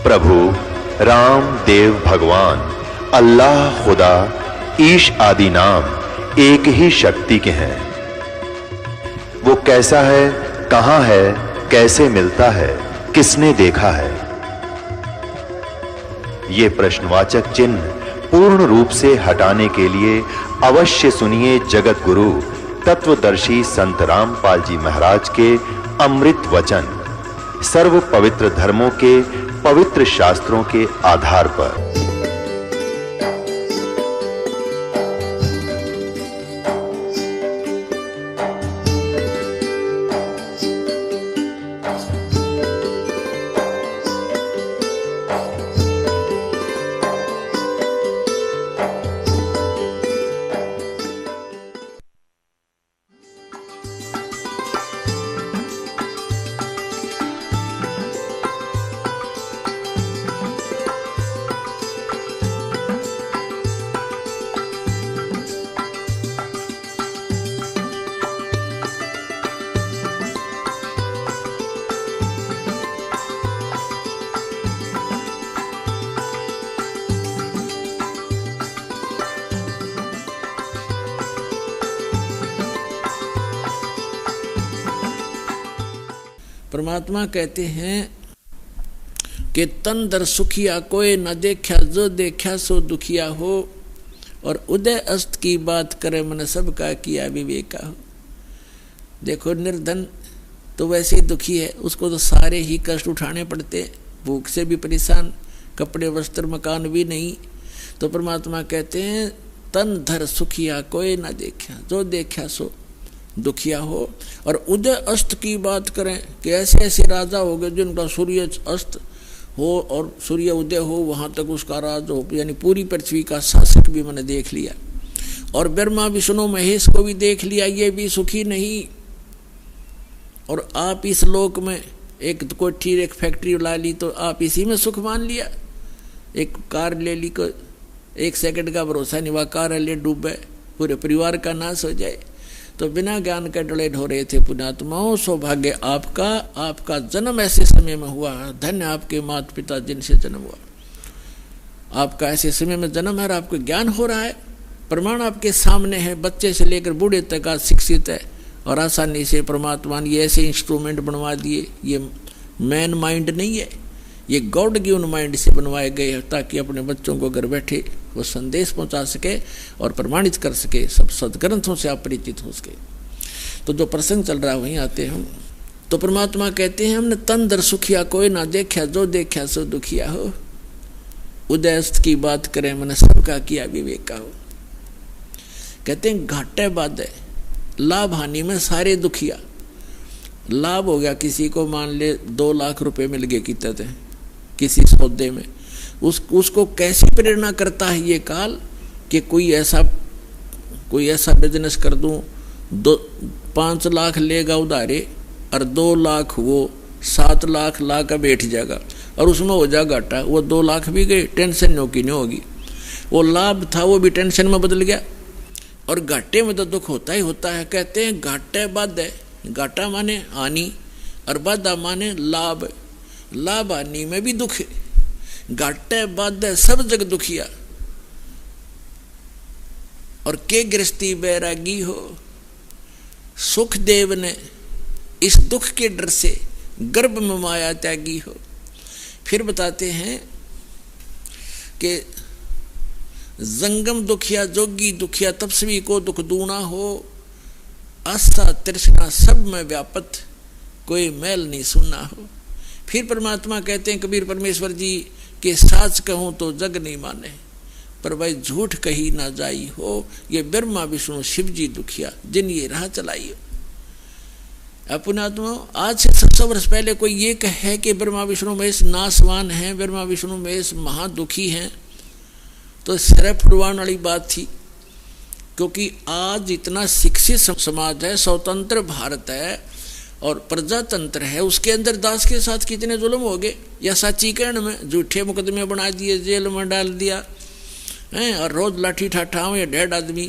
प्रभु राम देव भगवान अल्लाह खुदा ईश आदि नाम एक ही शक्ति के हैं। वो कैसा है, कहां है, कैसे मिलता है, किसने देखा है? ये प्रश्नवाचक चिन्ह पूर्ण रूप से हटाने के लिए अवश्य सुनिए जगत गुरु तत्वदर्शी संत रामपाल जी महाराज के अमृत वचन, सर्व पवित्र धर्मों के पवित्र शास्त्रों के आधार पर। परमात्मा कहते हैं कि तन दर सुखिया कोई न देखा, जो देखा सो दुखिया हो, और उदय अस्त की बात करे मन सबका किया विवेका हो। देखो निर्धन तो वैसे ही दुखी है, उसको तो सारे ही कष्ट उठाने पड़ते, भूख से भी परेशान, कपड़े वस्त्र मकान भी नहीं। तो परमात्मा कहते हैं तन धर सुखिया कोई न देखा, जो देखा सो दुखिया हो। और उदय अस्त की बात करें कि ऐसे ऐसे राजा हो गए जिनका सूर्य अस्त हो और सूर्य उदय हो, वहां तक उसका राज हो, यानी पूरी पृथ्वी का शासक भी मैंने देख लिया। और ब्रह्मा विष्णु महेश को भी देख लिया, ये भी सुखी नहीं। और आप इस लोक में एक कोठी एक फैक्ट्री ला ली तो आप इसी में सुख मान लिया। एक कार ले ली को एक सेकंड का भरोसा नहीं, वह कार ले डूबे, पूरे परिवार का नाश हो जाए। तो बिना ज्ञान के डले ढो रहे थे पुण्यात्माओं। सौभाग्य आपका, आपका जन्म ऐसे समय में हुआ, धन्य आपके माता पिता जिनसे जन्म हुआ। आपका ऐसे समय में जन्म है और आपको ज्ञान हो रहा है, प्रमाण आपके सामने है, बच्चे से लेकर बूढ़े तक आज शिक्षित है। और आसानी से परमात्मा ने ऐसे इंस्ट्रूमेंट बनवा दिए। ये मैन माइंड नहीं है, ये गॉड गिवन माइंड से बनवाए गए हैं, ताकि अपने बच्चों को घर बैठे वो संदेश पहुंचा सके और प्रमाणित कर सके, सब सदग्रंथों से आप परिचित हो सके। तो जो प्रसंग चल रहा है वहीं आते हम। तो परमात्मा कहते हैं हमने तन दर सुखिया कोई ना देखा, जो देखा सो दुखिया हो। उदयस्त की बात करें मैंने सबका किया विवेका हो। कहते हैं घाटे बाधे लाभ हानि में सारे दुखिया। लाभ हो गया किसी को, मान ले 2 लाख रुपए मिल गए कितने किसी सौदे में, उसको कैसी प्रेरणा करता है ये काल कि कोई ऐसा बिजनेस कर दूं, 5 लाख लेगा उधारे और 2 लाख वो 7 लाख ला कर बैठ जाएगा और उसमें हो जाएगा घाटा। वो 2 लाख भी गए, टेंशन नहीं होगी। वो लाभ था वो भी टेंशन में बदल गया। और घाटे में तो दुख होता ही होता है। कहते हैं घाटे बाधे, घाटा माने हानि और बाधा माने लाभ। लाभ हानि में भी दुख है। घाटे बाधे सब जग दुखिया। और के गृहस्थी बैरागी हो। सुखदेव ने इस दुख के डर से गर्भ में माया त्यागी हो। फिर बताते हैं कि जंगम दुखिया, जोगी दुखिया, तपस्वी को दुख दूना हो। आस्था तृष्णा सब में व्यापत, कोई मैल नहीं सुनना हो। फिर परमात्मा कहते हैं कबीर परमेश्वर जी कि साच कहूं तो जग नहीं माने, पर भाई झूठ कही ना जाई हो। ये ब्रह्मा विष्णु शिव जी दुखिया जिन ये राह चलाई हो। पुण्यात्मा आज से 700 वर्ष पहले कोई ये कहे कि ब्रह्मा विष्णु महेश नासवान हैं, ब्रह्मा विष्णु महेश महादुखी हैं, तो सिर फुड़वाने वाली बात थी। क्योंकि आज इतना शिक्षित समाज है, स्वतंत्र भारत है और प्रजातंत्र है, उसके अंदर दास के साथ कितने जुल्म हो गए। या साचीकरण में झूठे मुकदमे बना दिए, जेल में डाल दिया है, और रोज लाठी ठाठाओं या 1.5 आदमी।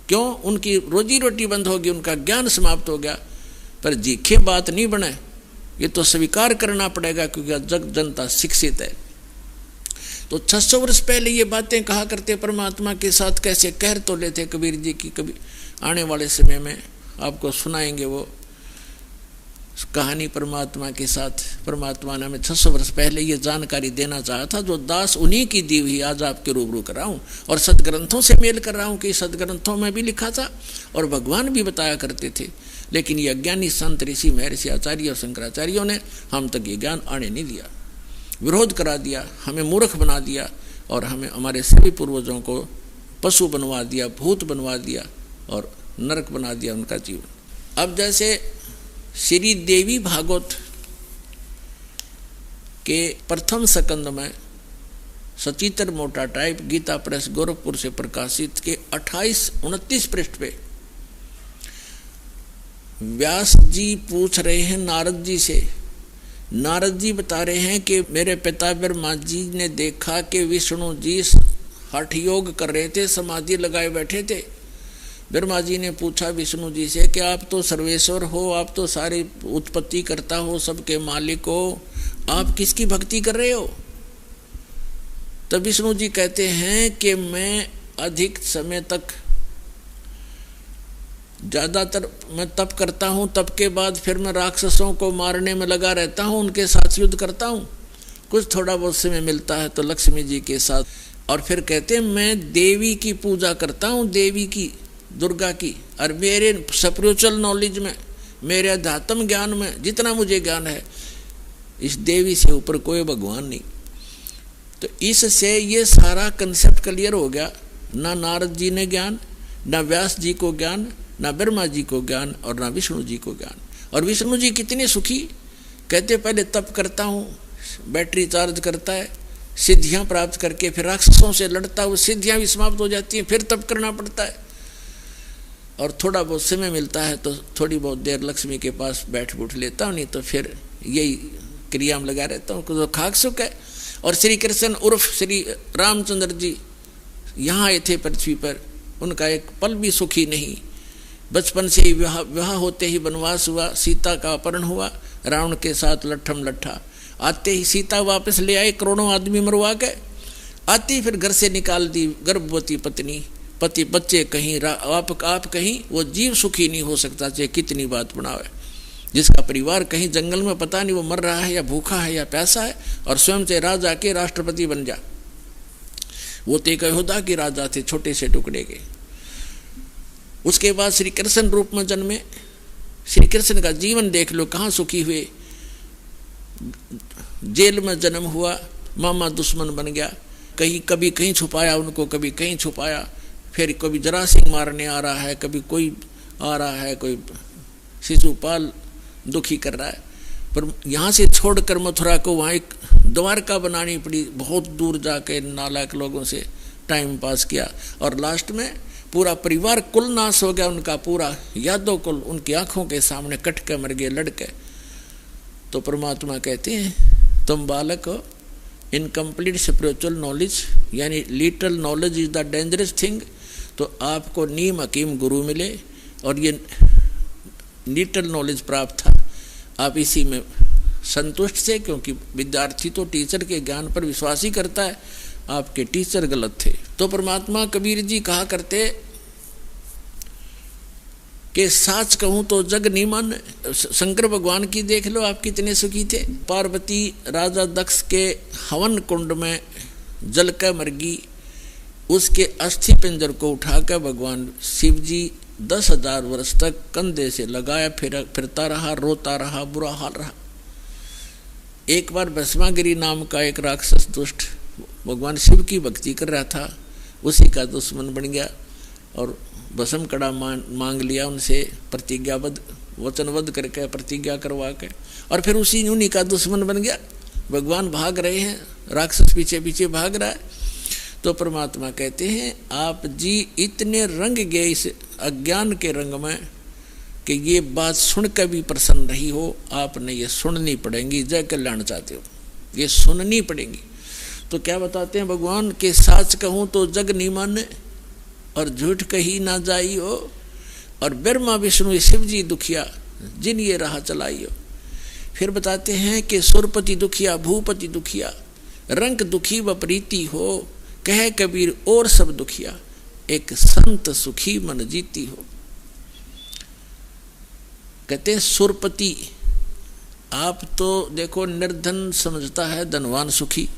क्यों? उनकी रोजी रोटी बंद होगी, उनका ज्ञान समाप्त हो गया। पर जीखे बात नहीं बने ये तो स्वीकार करना पड़ेगा, क्योंकि जग जनता शिक्षित है। तो 600 वर्ष पहले ये बातें कहा करते परमात्मा के साथ, कैसे कह तो लेते कबीर जी की। कभी आने वाले समय में आपको सुनाएंगे वो कहानी परमात्मा के साथ। परमात्मा ने हमें 600 वर्ष पहले ये जानकारी देना चाहा था, जो दास उन्हीं की दी हुई आज आपके रूबरू कर रहा हूँ, और सदग्रंथों से मेल कर रहा हूँ कि सदग्रंथों में भी लिखा था और भगवान भी बताया करते थे। लेकिन ये अज्ञानी संत ऋषि महर्षि आचार्य और शंकराचार्यों ने हम तक ये ज्ञान आने नहीं दिया, विरोध करा दिया, हमें मूर्ख बना दिया, और हमें हमारे सभी पूर्वजों को पशु बनवा दिया, भूत बनवा दिया और नरक बना दिया उनका जीवन। अब जैसे श्री देवी भागवत के प्रथम स्कंद में सचित्र मोटा टाइप गीता प्रेस गोरखपुर से प्रकाशित के 28-29 पृष्ठ पे व्यास जी पूछ रहे हैं नारद जी से। नारद जी बता रहे हैं कि मेरे पिता ब्रह्मा जी ने देखा कि विष्णु जी हठ योग कर रहे थे, समाधि लगाए बैठे थे। ब्रह्मा जी ने पूछा विष्णु जी से कि आप तो सर्वेश्वर हो, आप तो सारी उत्पत्ति करता हो, सबके मालिक हो, आप किसकी भक्ति कर रहे हो? तब विष्णु जी कहते हैं कि मैं अधिक समय तक ज्यादातर मैं तप करता हूँ, तप के बाद फिर मैं राक्षसों को मारने में लगा रहता हूँ, उनके साथ युद्ध करता हूँ। कुछ थोड़ा बहुत समय मिलता है तो लक्ष्मी जी के साथ, और फिर कहते हैं मैं देवी की पूजा करता हूँ, देवी की, दुर्गा की। और मेरे स्पिरिचुअल नॉलेज में, मेरे अध्यात्म ज्ञान में जितना मुझे ज्ञान है, इस देवी से ऊपर कोई भगवान नहीं। तो इससे ये सारा कंसेप्ट क्लियर हो गया। ना नारद जी ने ज्ञान, ना व्यास जी को ज्ञान, ना ब्रह्मा जी को ज्ञान, और ना विष्णु जी को ज्ञान। और विष्णु जी कितने सुखी, कहते पहले तप करता हूँ, बैटरी चार्ज करता है, सिद्धियाँ प्राप्त करके फिर राक्षसों से लड़ता है, वो सिद्धियाँ भी समाप्त हो जाती हैं, फिर तप करना पड़ता है, और थोड़ा बहुत समय मिलता है तो थोड़ी बहुत देर लक्ष्मी के पास बैठ बूठ लेता हूँ, नहीं तो फिर यही क्रिया में लगा रहता हूँ, तो खाक सुख है। और श्री कृष्ण उर्फ श्री रामचंद्र जी यहाँ आए थे पृथ्वी पर, उनका एक पल भी सुखी नहीं। बचपन से ही विवाह होते ही वनवास हुआ, सीता का अपहरण हुआ, रावण के साथ लट्ठम लट्ठा। आते ही सीता वापस ले आए, करोड़ों आदमी मरवा के। आती फिर घर से निकाल दी गर्भवती पत्नी, पति बच्चे कहीं, आप कहीं, वो जीव सुखी नहीं हो सकता चाहे कितनी बात बनावे। जिसका परिवार कहीं जंगल में पता नहीं वो मर रहा है या भूखा है या प्यासा है, और स्वयं से राजा के राष्ट्रपति बन जा। वो तो एक यहूदा के राजा थे, छोटे से टुकड़े के। उसके बाद श्री कृष्ण रूप में जन्मे। श्री कृष्ण का जीवन देख लो, कहाँ सुखी हुए। जेल में जन्म हुआ, मामा दुश्मन बन गया, कहीं कभी कहीं छुपाया उनको, कभी कहीं छुपाया, फिर कभी जरासिंह मारने आ रहा है, कभी कोई आ रहा है, कोई शिशुपाल दुखी कर रहा है। पर यहाँ से छोड़कर मथुरा को वहाँ एक द्वारका बनानी पड़ी, बहुत दूर जाके नालायक लोगों से टाइम पास किया, और लास्ट में पूरा परिवार कुल नाश हो गया उनका, पूरा यादव कुल उनकी आंखों के सामने कट के मर गए लड़के। तो परमात्मा कहते हैं तुम बालक हो, इनकम्प्लीट स्पिरिचुअल नॉलेज, यानी little knowledge is the dangerous thing. तो आपको नीम हकीम गुरु मिले और ये लिटल नॉलेज प्राप्त था, आप इसी में संतुष्ट थे, क्योंकि विद्यार्थी तो टीचर के ज्ञान पर विश्वास ही करता है, आपके टीचर गलत थे। तो परमात्मा कबीर जी कहा करते कि साच कहूं तो जग नीमन। शंकर भगवान की देख लो, आप कितने सुखी थे। पार्वती राजा दक्ष के हवन कुंड में जल कर मरगी, उसके अस्थि पिंजर को उठाकर भगवान शिव जी 10,000 वर्ष तक कंधे से लगाया फिरता रहा, रोता रहा, बुरा हाल रहा। एक बार भस्मागिरी नाम का एक राक्षस दुष्ट भगवान शिव की भक्ति कर रहा था, उसी का दुश्मन बन गया और भस्म कड़ा मांग लिया उनसे, प्रतिज्ञाबद्ध वचनबद्ध करके प्रतिज्ञा करवा के, और फिर उन्हीं का दुश्मन बन गया। भगवान भाग रहे हैं, राक्षस पीछे पीछे भाग रहा है। तो परमात्मा कहते हैं आप जी इतने रंग गए इस अज्ञान के रंग में कि ये बात सुनकर भी प्रसन्न रही हो, आपने ये सुननी पड़ेगी। जय कल्याण चाहते हो, ये सुननी पड़ेगी। तो क्या बताते हैं भगवान के साच कहूँ तो जग नीमन, और झूठ कही ना जाई हो, और ब्रह्मा विष्णु शिव जी दुखिया जिन ये राह चलाई हो। फिर बताते हैं कि सुरपति दुखिया भूपति दुखिया, रंग दुखी व प्रीति हो, कहे कबीर और सब दुखिया, एक संत सुखी मन जीती हो। कहते हैं सुरपति, आप तो देखो निर्धन समझता है धनवान सुखी,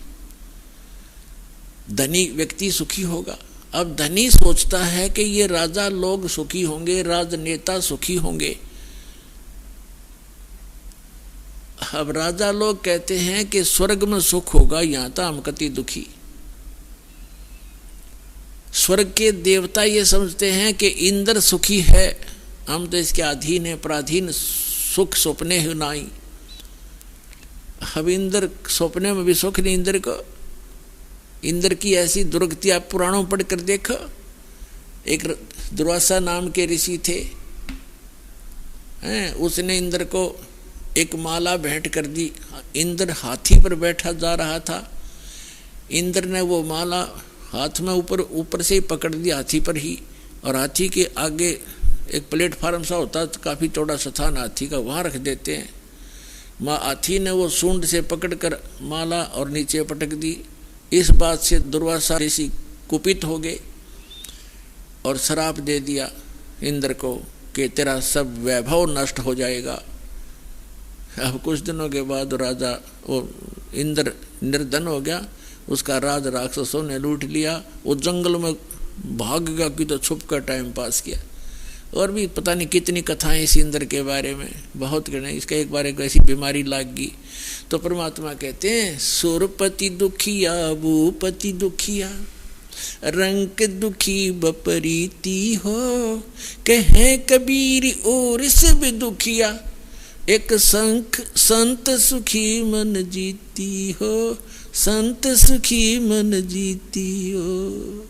धनी व्यक्ति सुखी होगा। अब धनी सोचता है कि ये राजा लोग सुखी होंगे, राजनेता सुखी होंगे। अब राजा लोग कहते हैं कि स्वर्ग में सुख होगा, यहां तो हम कति दुखी। स्वर्ग के देवता ये समझते हैं कि इंद्र सुखी है, हम तो इसके अधीन है, पराधीन, सुख सपने ही नाई। अब इंद्र सपने में भी सुख नहीं इंद्र को। इंद्र की ऐसी दुर्गति आप पुराणों पढ़ कर देखो। एक दुर्वासा नाम के ऋषि थे, उसने इंद्र को एक माला भेंट कर दी। इंद्र हाथी पर बैठा जा रहा था, इंद्र ने वो माला हाथ में ऊपर से ही पकड़ दी हाथी पर ही, और हाथी के आगे एक प्लेटफार्म सा होता है, काफी चौड़ा स्थान हाथी का, वहां रख देते हैं। हाथी ने वो सूंड से पकड़कर माला और नीचे पटक दी। इस बात से दुर्वासा ऋषि कुपित हो गए और श्राप दे दिया इंद्र को कि तेरा सब वैभव नष्ट हो जाएगा। अब कुछ दिनों के बाद राजा वो इंद्र निर्धन हो गया, उसका राज राक्षसों ने लूट लिया। वो जंगल में भाग गया कि तो छुप कर टाइम पास किया। और भी पता नहीं कितनी कथाएं इस इंद्र के बारे में, बहुत कहना। इसका एक बार एक ऐसी बीमारी लग गई तो परमात्मा कहते हैं सुरपति दुखिया भूपति दुखिया, रंग दुखी बपरीति हो, कहे कबीर और सब दुखिया, एक संत सुखी मन जीती हो, संत सुखी मन जीती हो।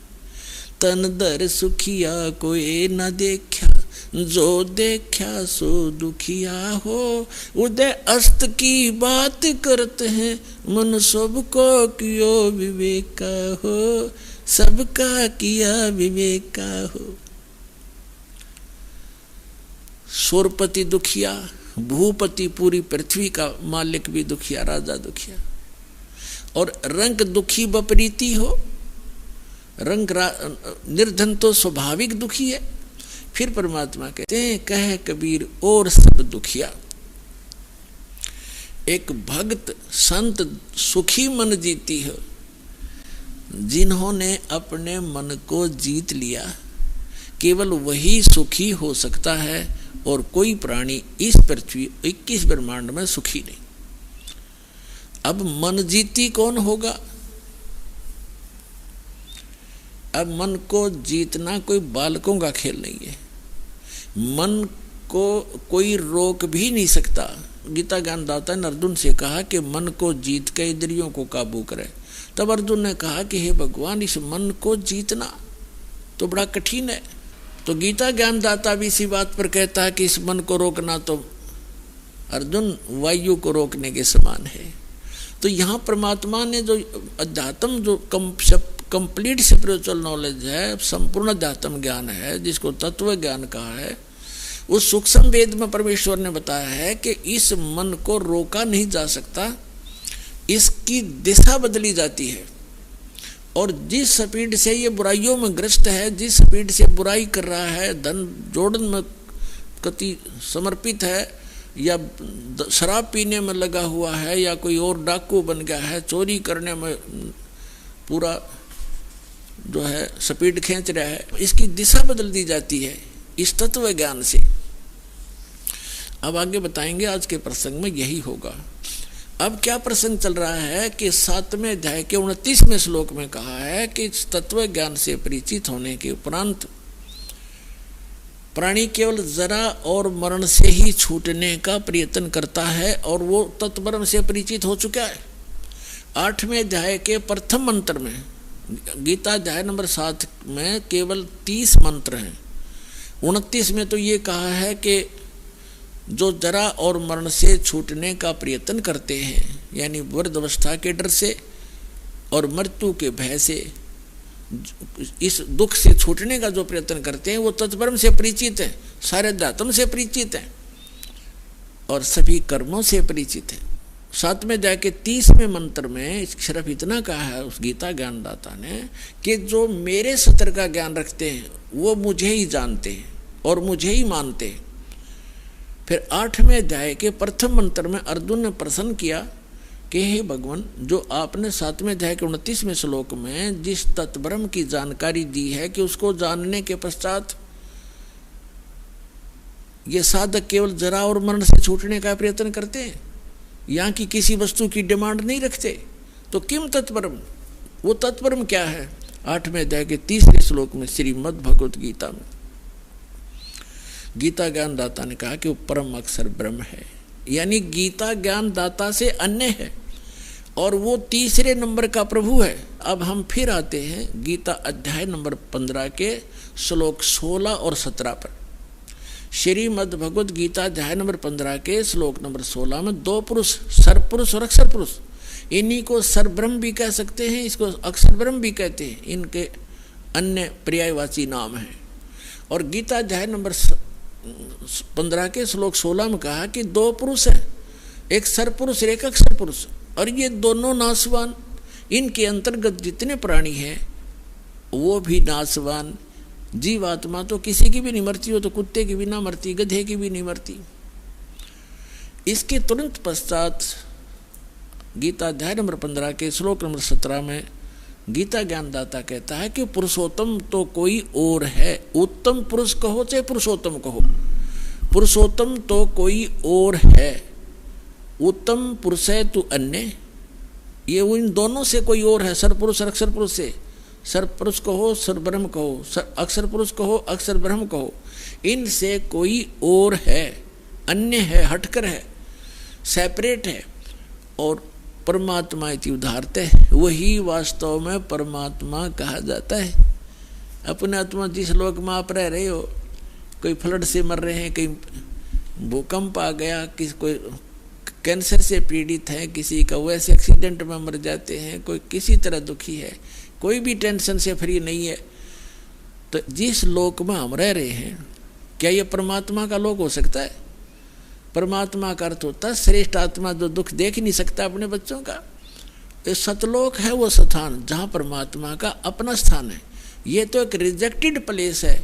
तन दर सुखिया कोई न देखा, जो देखा सो दुखिया हो, उदय अस्त की बात करते हैं, मन सबको कियो विवेका हो, सबका किया विवेका हो। सुरपति दुखिया, भूपति पूरी पृथ्वी का मालिक भी दुखिया, राजा दुखिया, और रंग दुखी बपरीति हो। रंग निर्धन तो स्वाभाविक दुखी है। फिर परमात्मा कहते हैं कहे कबीर और सब दुखिया, एक भक्त संत सुखी मन जीती हो। जिन्होंने अपने मन को जीत लिया, केवल वही सुखी हो सकता है, और कोई प्राणी इस पृथ्वी 21 ब्रह्मांड में सुखी नहीं। अब मन जीती कौन होगा? अब मन को जीतना कोई बालकों का खेल नहीं है। मन को कोई रोक भी नहीं सकता। गीता ज्ञानदाता ने अर्जुन से कहा कि मन को जीत के इंद्रियों को काबू करे। तब अर्जुन ने कहा कि हे भगवान, इस मन को जीतना तो बड़ा कठिन है। तो गीता ज्ञानदाता भी इसी बात पर कहता है कि इस मन को रोकना तो अर्जुन वायु को रोकने के समान है। तो यहाँ परमात्मा ने जो अध्यात्म, जो कंप्लीट स्पिरिचुअल नॉलेज है, संपूर्ण अध्यात्म ज्ञान है, जिसको तत्व ज्ञान कहा है, उस सूक्ष्म वेद में परमेश्वर ने बताया है कि इस मन को रोका नहीं जा सकता, इसकी दिशा बदली जाती है। और जिस स्पीड से ये बुराइयों में ग्रस्त है, जिस स्पीड से बुराई कर रहा है, धन जोड़न में कति समर्पित है, या शराब पीने में लगा हुआ है, या कोई और डाकू बन गया है, चोरी करने में पूरा जो है स्पीड खींच रहा है, इसकी दिशा बदल दी जाती है इस तत्व ज्ञान से। अब आगे बताएंगे, आज के प्रसंग में यही होगा। अब क्या प्रसंग चल रहा है कि 7वें अध्याय के 29वें श्लोक में कहा है कि इस तत्व ज्ञान से परिचित होने के उपरांत प्राणी केवल जरा और मरण से ही छूटने का प्रयत्न करता है, और वो तत्ब्रह्म से परिचित हो चुका है। 8वें अध्याय के प्रथम मंत्र में, गीता अध्याय नंबर 7 में केवल 30 मंत्र हैं। 29 में तो ये कहा है कि जो जरा और मरण से छूटने का प्रयत्न करते हैं, यानी वृद्धावस्था के डर से और मृत्यु के भय से, इस दुख से छूटने का जो प्रयत्न करते हैं, वो तत्ब्रह्म से परिचित है, सारे अध्यात्म से परिचित है। और सभी कर्मों से परिचित है। 7वें अध्याय के 30वें मंत्र में सिर्फ इतना कहा है उस गीता ज्ञानदाता ने कि जो मेरे सत्य का ज्ञान रखते हैं वो मुझे ही जानते हैं और मुझे ही मानते हैं। फिर 8वें अध्याय के प्रथम मंत्र में अर्जुन ने प्रश्न किया कि हे भगवान, जो आपने 7वें अध्याय के 29वें श्लोक में जिस तत्ब्रह्म की जानकारी दी है कि उसको जानने के पश्चात ये साधक केवल जरा और मरण से छूटने का प्रयत्न करते हैं, यहाँ की किसी वस्तु की डिमांड नहीं रखते, तो किम तत्परम, वो तत्परम क्या है? 8वें अध्याय के 30वें श्लोक में श्रीमद् भगवत गीता में गीता ज्ञानदाता ने कहा कि वो परम अक्षर ब्रह्म है, यानी गीता ज्ञानदाता से अन्य है और वो तीसरे नंबर का प्रभु है। अब हम फिर आते हैं गीता अध्याय नंबर 15 के श्लोक 16 और 17 पर। श्रीमद् भगवत गीता अध्याय नंबर 15 के श्लोक नंबर 16 में दो पुरुष, सरपुरुष और अक्षर पुरुष, इन्हीं को सरब्रह्म भी कह सकते हैं, इसको अक्षर ब्रह्म भी कहते हैं, इनके अन्य पर्यायवाची नाम हैं। और गीता अध्याय नंबर 15 के श्लोक 16 में कहा कि दो पुरुष हैं, एक सरपुरुष और एक अक्षर पुरुष, और ये दोनों नाशवान, इनके अंतर्गत जितने प्राणी हैं वो भी नाशवान। जीवात्मा तो किसी की भी नहीं मरती, हो तो कुत्ते की भी ना मरती, गधे की भी नहीं मरती। इसके तुरंत पश्चात गीता अध्याय नंबर 15 के श्लोक नंबर 17 में गीता ज्ञानदाता कहता है कि पुरुषोत्तम तो कोई और है, उत्तम पुरुष कहो चाहे पुरुषोत्तम कहो, पुरुषोत्तम तो कोई और है, उत्तम पुरुष है तू अन्य, ये इन दोनों से कोई और है, सरपुरुष और अक्षर पुरुष से, सरपुरुष कहो सरब्रह्म कहो, अक्षर पुरुष कहो अक्षर ब्रह्म कहो, इनसे कोई और है, अन्य है, हटकर है, सेपरेट है। और परमात्मा इति उदाहरते है, वही वास्तव में परमात्मा कहा जाता है। अपने आत्मा जिस लोक में आप रह रहे हो, कोई फ्लड से मर रहे हैं, कहीं भूकंप आ गया, कोई कैंसर से पीड़ित है, किसी का वैसे एक्सीडेंट में मर जाते हैं, कोई किसी तरह दुखी है, कोई भी टेंशन से फ्री नहीं है, तो जिस लोक में हम रह रहे हैं क्या ये परमात्मा का लोक हो सकता है? परमात्मा का अर्थ होता है श्रेष्ठ आत्मा जो दुख देख नहीं सकता अपने बच्चों का। ये सतलोक है वो स्थान जहाँ परमात्मा का अपना स्थान है। ये तो एक रिजेक्टेड प्लेस है।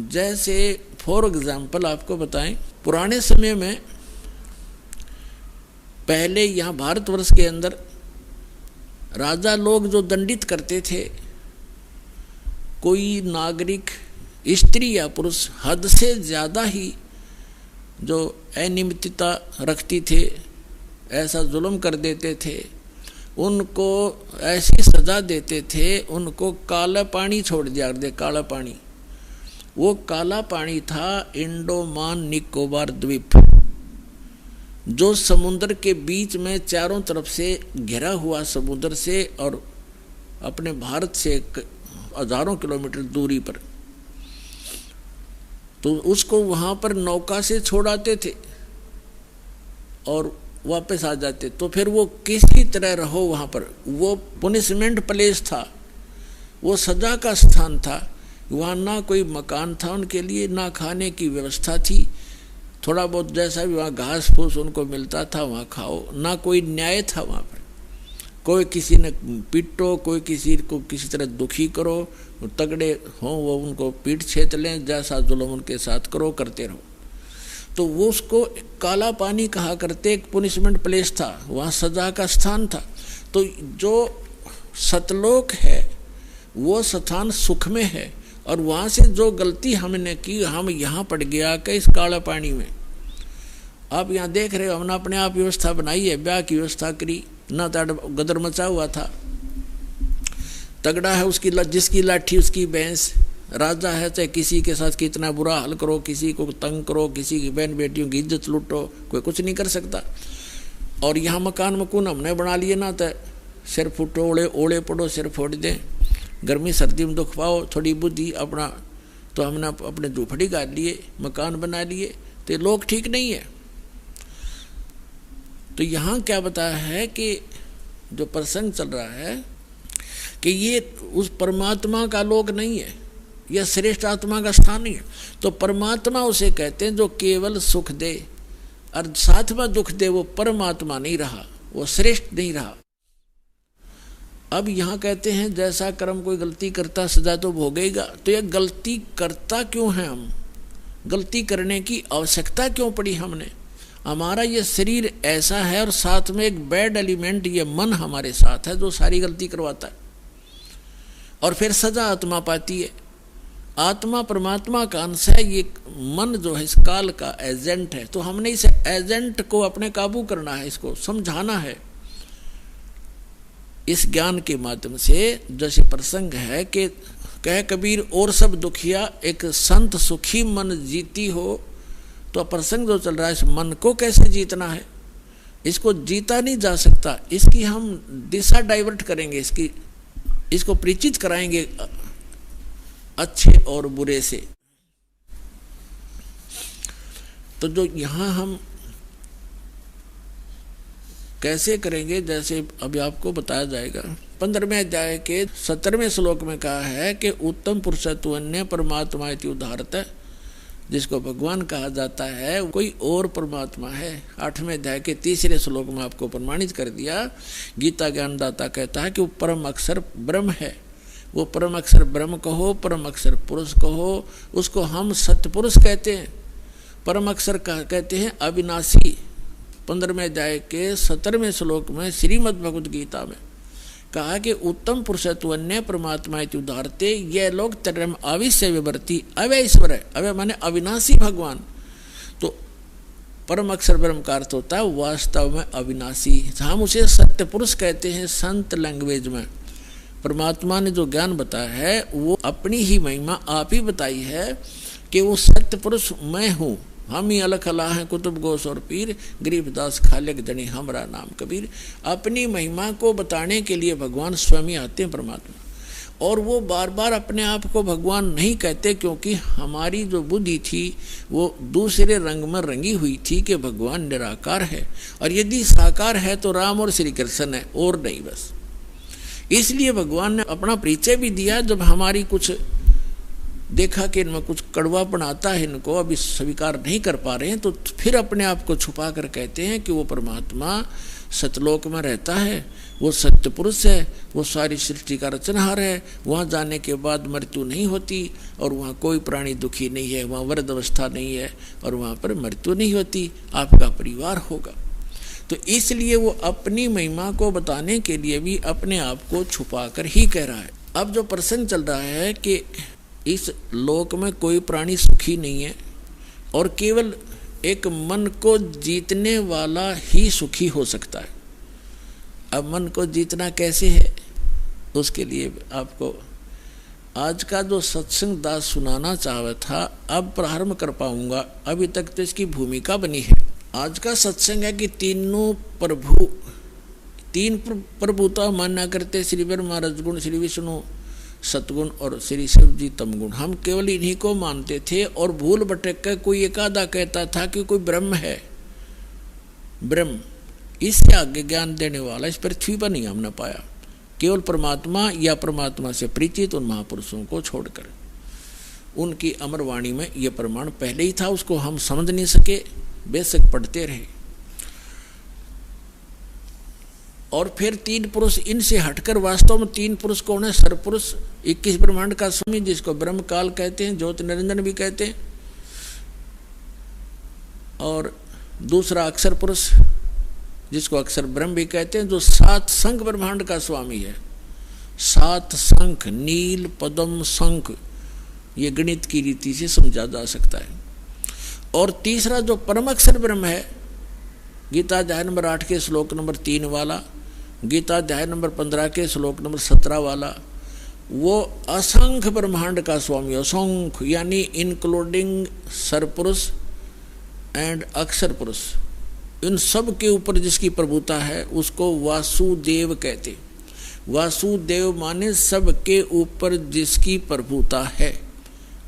जैसे फॉर एग्जाम्पल आपको बताएं, पुराने समय में पहले यहाँ भारतवर्ष के अंदर राजा लोग जो दंडित करते थे, कोई नागरिक स्त्री या पुरुष हद से ज़्यादा ही जो अनियमितता रखती थे, ऐसा जुल्म कर देते थे, उनको ऐसी सज़ा देते थे, उनको काला पानी छोड़ दिया दे। काला पानी, वो काला पानी था इंडोमान निकोबार द्वीप, जो समुद्र के बीच में चारों तरफ से घिरा हुआ समुद्र से और अपने भारत से हजारों किलोमीटर दूरी पर, तो उसको वहाँ पर नौका से छोड़ाते थे और वापस आ जाते। तो फिर वो किसी तरह रहो वहाँ पर, वो पनिशमेंट प्लेस था, वो सजा का स्थान था। वहाँ ना कोई मकान था उनके लिए, ना खाने की व्यवस्था थी, थोड़ा बहुत जैसा भी वहाँ घास फूस उनको मिलता था वहाँ खाओ, ना कोई न्याय था वहाँ पर। कोई किसी ने पीटो, कोई किसी को किसी तरह दुखी करो, तगड़े हों वो उनको पीट छेत लें, जैसा जुल्म उनके साथ करो, करते रहो। तो वो उसको काला पानी कहा करते, एक पनिशमेंट प्लेस था, वहाँ सजा का स्थान था। तो जो सतलोक है वो स्थान सुख में है, और वहाँ से जो गलती हमने की, हम यहाँ पड़ गया कि इस काला पानी में। आप यहाँ देख रहे हो, हमने अपने आप व्यवस्था बनाई है, ब्याह की व्यवस्था करी, ना तो गदर मचा हुआ था, तगड़ा है उसकी जिसकी लाठी उसकी भैंस, राजा है, चाहे किसी के साथ कितना बुरा हाल करो, किसी को तंग करो, किसी की बहन बेटियों की इज्जत लूटो, कोई कुछ नहीं कर सकता। और यहाँ मकान मकून हमने बना लिए ना, तो सिर फुटो, ओले पड़ो, सिर फोड़ दें, गर्मी सर्दी में दुख पाओ, थोड़ी बुद्धि अपना, तो हमने अपने झूपड़ी गाड़ लिए, मकान बना लिए, तो ये लोग ठीक नहीं है। तो यहाँ क्या बताया है कि जो प्रसंग चल रहा है कि ये उस परमात्मा का लोक नहीं है, यह श्रेष्ठ आत्मा का स्थान नहीं है। तो परमात्मा उसे कहते हैं जो केवल सुख दे, और सातवां दुख दे वो परमात्मा नहीं रहा, वो श्रेष्ठ नहीं रहा। अब यहां कहते हैं जैसा कर्म कोई गलती करता सजा तो भोगेगा। तो ये गलती करता क्यों है? हम गलती करने की आवश्यकता क्यों पड़ी हमने? हमारा ये शरीर ऐसा है और साथ में एक बैड एलिमेंट ये मन हमारे साथ है जो सारी गलती करवाता है, और फिर सजा आत्मा पाती है। आत्मा परमात्मा का अंश है, ये मन जो है इस काल का एजेंट है। तो हमने इस एजेंट को अपने काबू करना है, इसको समझाना है इस ज्ञान के माध्यम से। जैसे प्रसंग है कि कह कबीर और सब दुखिया एक संत सुखी मन जीती हो। तो प्रसंग जो चल रहा है इस मन को कैसे जीतना है, इसको जीता नहीं जा सकता। इसकी हम दिशा डाइवर्ट करेंगे, इसको परिचित कराएंगे अच्छे और बुरे से। तो जो यहां हम कैसे करेंगे, जैसे अभी आपको बताया जाएगा। 15वें अध्याय के 17वें श्लोक में कहा है कि उत्तम पुरुषत्व अन्य परमात्मा इति उदाहरत, जिसको भगवान कहा जाता है कोई और परमात्मा है। 8वें अध्याय के 3रे श्लोक में आपको प्रमाणित कर दिया। गीता ज्ञानदाता कहता है कि वो परम अक्षर ब्रह्म है। वो परम अक्षर ब्रह्म कहो, परम अक्षर पुरुष कहो, उसको हम सत्य पुरुष कहते हैं। परम अक्षर कहते हैं अविनाशी। 15वें अध्याय के 17वें श्लोक में श्रीमद् भगवद गीता में कहा कि उत्तम पुरुषत्व अन्य परमात्मा इति उदाहरते, ये लोग तरम आविश्य विवर्ती अवय ईश्वर है। अवय माने अविनाशी भगवान। तो परम अक्षर ब्रह्म का अर्थ होता है वास्तव में अविनाशी। हम उसे सत्य पुरुष कहते हैं संत लैंग्वेज में। परमात्मा ने जो ज्ञान बताया है वो अपनी ही महिमा आप ही बताई है कि वो सत्य पुरुष मैं हूँ। हम ही अलख अला हैं कुतुब गोस और पीर, गरीबदास खालिक जनी हमरा नाम कबीर। अपनी महिमा को बताने के लिए भगवान स्वयं ही आते हैं परमात्मा। और वो बार बार अपने आप को भगवान नहीं कहते, क्योंकि हमारी जो बुद्धि थी वो दूसरे रंग में रंगी हुई थी कि भगवान निराकार है, और यदि साकार है तो राम और श्री कृष्ण है, और नहीं बस। इसलिए भगवान ने अपना परिचय भी दिया। जब हमारी कुछ देखा कि इनमें कुछ कड़वापन आता है, इनको अभी स्वीकार नहीं कर पा रहे हैं, तो फिर अपने आप को छुपा कर कहते हैं कि वो परमात्मा सतलोक में रहता है, वो सत्य पुरुष है, वो सारी सृष्टि का रचनहार है। वहाँ जाने के बाद मृत्यु नहीं होती, और वहाँ कोई प्राणी दुखी नहीं है, वहाँ वृद्ध अवस्था नहीं है, और वहाँ पर मृत्यु नहीं होती, आपका परिवार होगा। तो इसलिए वो अपनी महिमा को बताने के लिए भी अपने आप को छुपा कर ही कह रहा है। अब जो प्रसंग चल रहा है कि इस लोक में कोई प्राणी सुखी नहीं है, और केवल एक मन को जीतने वाला ही सुखी हो सकता है। अब मन को जीतना कैसे है, उसके लिए आपको आज का जो सत्संग दास सुनाना चाहा था अब प्रारंभ कर पाऊंगा। अभी तक तो इसकी भूमिका बनी है। आज का सत्संग है कि तीन प्रभुता मान्या करते, श्री ब्रह्मा रजगुण, श्री विष्णु सतगुण और श्री शिव जी तमगुण। हम केवल इन्हीं को मानते थे, और भूल भटक कर कोई एक आधा कहता था कि कोई ब्रह्म है। ब्रह्म इससे आगे ज्ञान देने वाला इस पृथ्वी पर नहीं हमने पाया, केवल परमात्मा या परमात्मा से परिचित उन महापुरुषों को छोड़कर। उनकी अमर वाणी में यह प्रमाण पहले ही था, उसको हम समझ नहीं सके, बेशक पढ़ते रहे। और फिर 3 पुरुष, इनसे हटकर वास्तव में 3 पुरुष कौन है? सरपुरुष 21 ब्रह्मांड का स्वामी, जिसको ब्रह्म काल कहते हैं, ज्योति निरंजन भी कहते हैं। और दूसरा अक्षर पुरुष, जिसको अक्षर ब्रह्म भी कहते हैं, जो 7 शंख ब्रह्मांड का स्वामी है। 7 शंख, नील, पद्म, शंख, ये गणित की रीति से समझा जा सकता है। और तीसरा जो परम अक्षर ब्रह्म है, गीता अध्याय नंबर 8 के श्लोक नंबर 3 वाला, गीता अध्याय नंबर 15 के श्लोक नंबर 17 वाला, वो असंख्य ब्रह्मांड का स्वामी, असंख्य यानी इंक्लूडिंग सरपुरुष एंड अक्षर पुरुष, इन सब के ऊपर जिसकी प्रभुता है उसको वासुदेव कहते। वासुदेव माने सबके ऊपर जिसकी प्रभुता है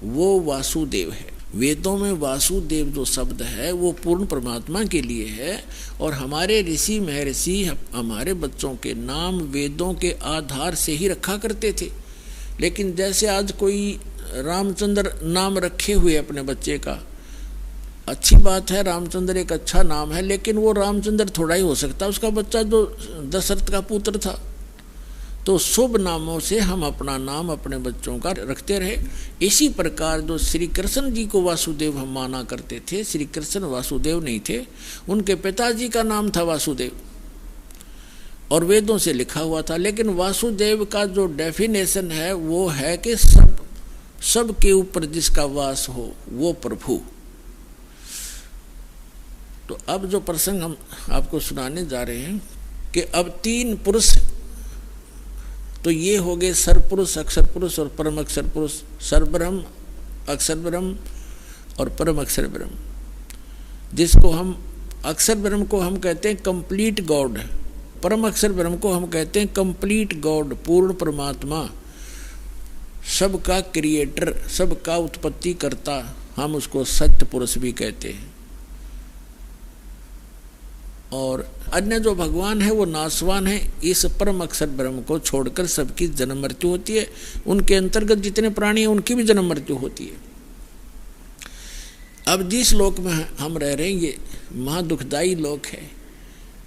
वो वासुदेव है। वेदों में वासुदेव जो शब्द है वो पूर्ण परमात्मा के लिए है, और हमारे ऋषि महर्षि हमारे बच्चों के नाम वेदों के आधार से ही रखा करते थे। लेकिन जैसे आज कोई रामचंद्र नाम रखे हुए अपने बच्चे का, अच्छी बात है, रामचंद्र एक अच्छा नाम है, लेकिन वो रामचंद्र थोड़ा ही हो सकता, उसका बच्चा जो दशरथ का पुत्र था। तो शुभ नामों से हम अपना नाम अपने बच्चों का रखते रहे। इसी प्रकार जो श्री कृष्ण जी को वासुदेव हम माना करते थे, श्री कृष्ण वासुदेव नहीं थे, उनके पिताजी का नाम था वासुदेव और वेदों से लिखा हुआ था। लेकिन वासुदेव का जो डेफिनेशन है वो है कि सब के ऊपर जिसका वास हो वो प्रभु। तो अब जो प्रसंग हम आपको सुनाने जा रहे हैं कि अब 3 पुरुष, तो ये हो गए सरपुरुष, अक्षर पुरुष और परम अक्षर पुरुष। सरब्रह्म, अक्षर ब्रह्म और परम अक्षर ब्रह्म। जिसको हम अक्षर ब्रह्म को हम कहते हैं कंप्लीट गॉड, परम अक्षर ब्रह्म को हम कहते हैं कंप्लीट गॉड, पूर्ण परमात्मा, सबका क्रिएटर, सबका उत्पत्ति करता, हम उसको सत्य पुरुष भी कहते हैं। और अन्य जो भगवान है वो नाशवान है। इस परम अक्षर ब्रह्म को छोड़कर सबकी जन्म मृत्यु होती है। उनके अंतर्गत जितने प्राणी हैं उनकी भी जन्म मृत्यु होती है। अब जिस लोक में हम रह रहे हैं ये महा दुखदायी लोक है।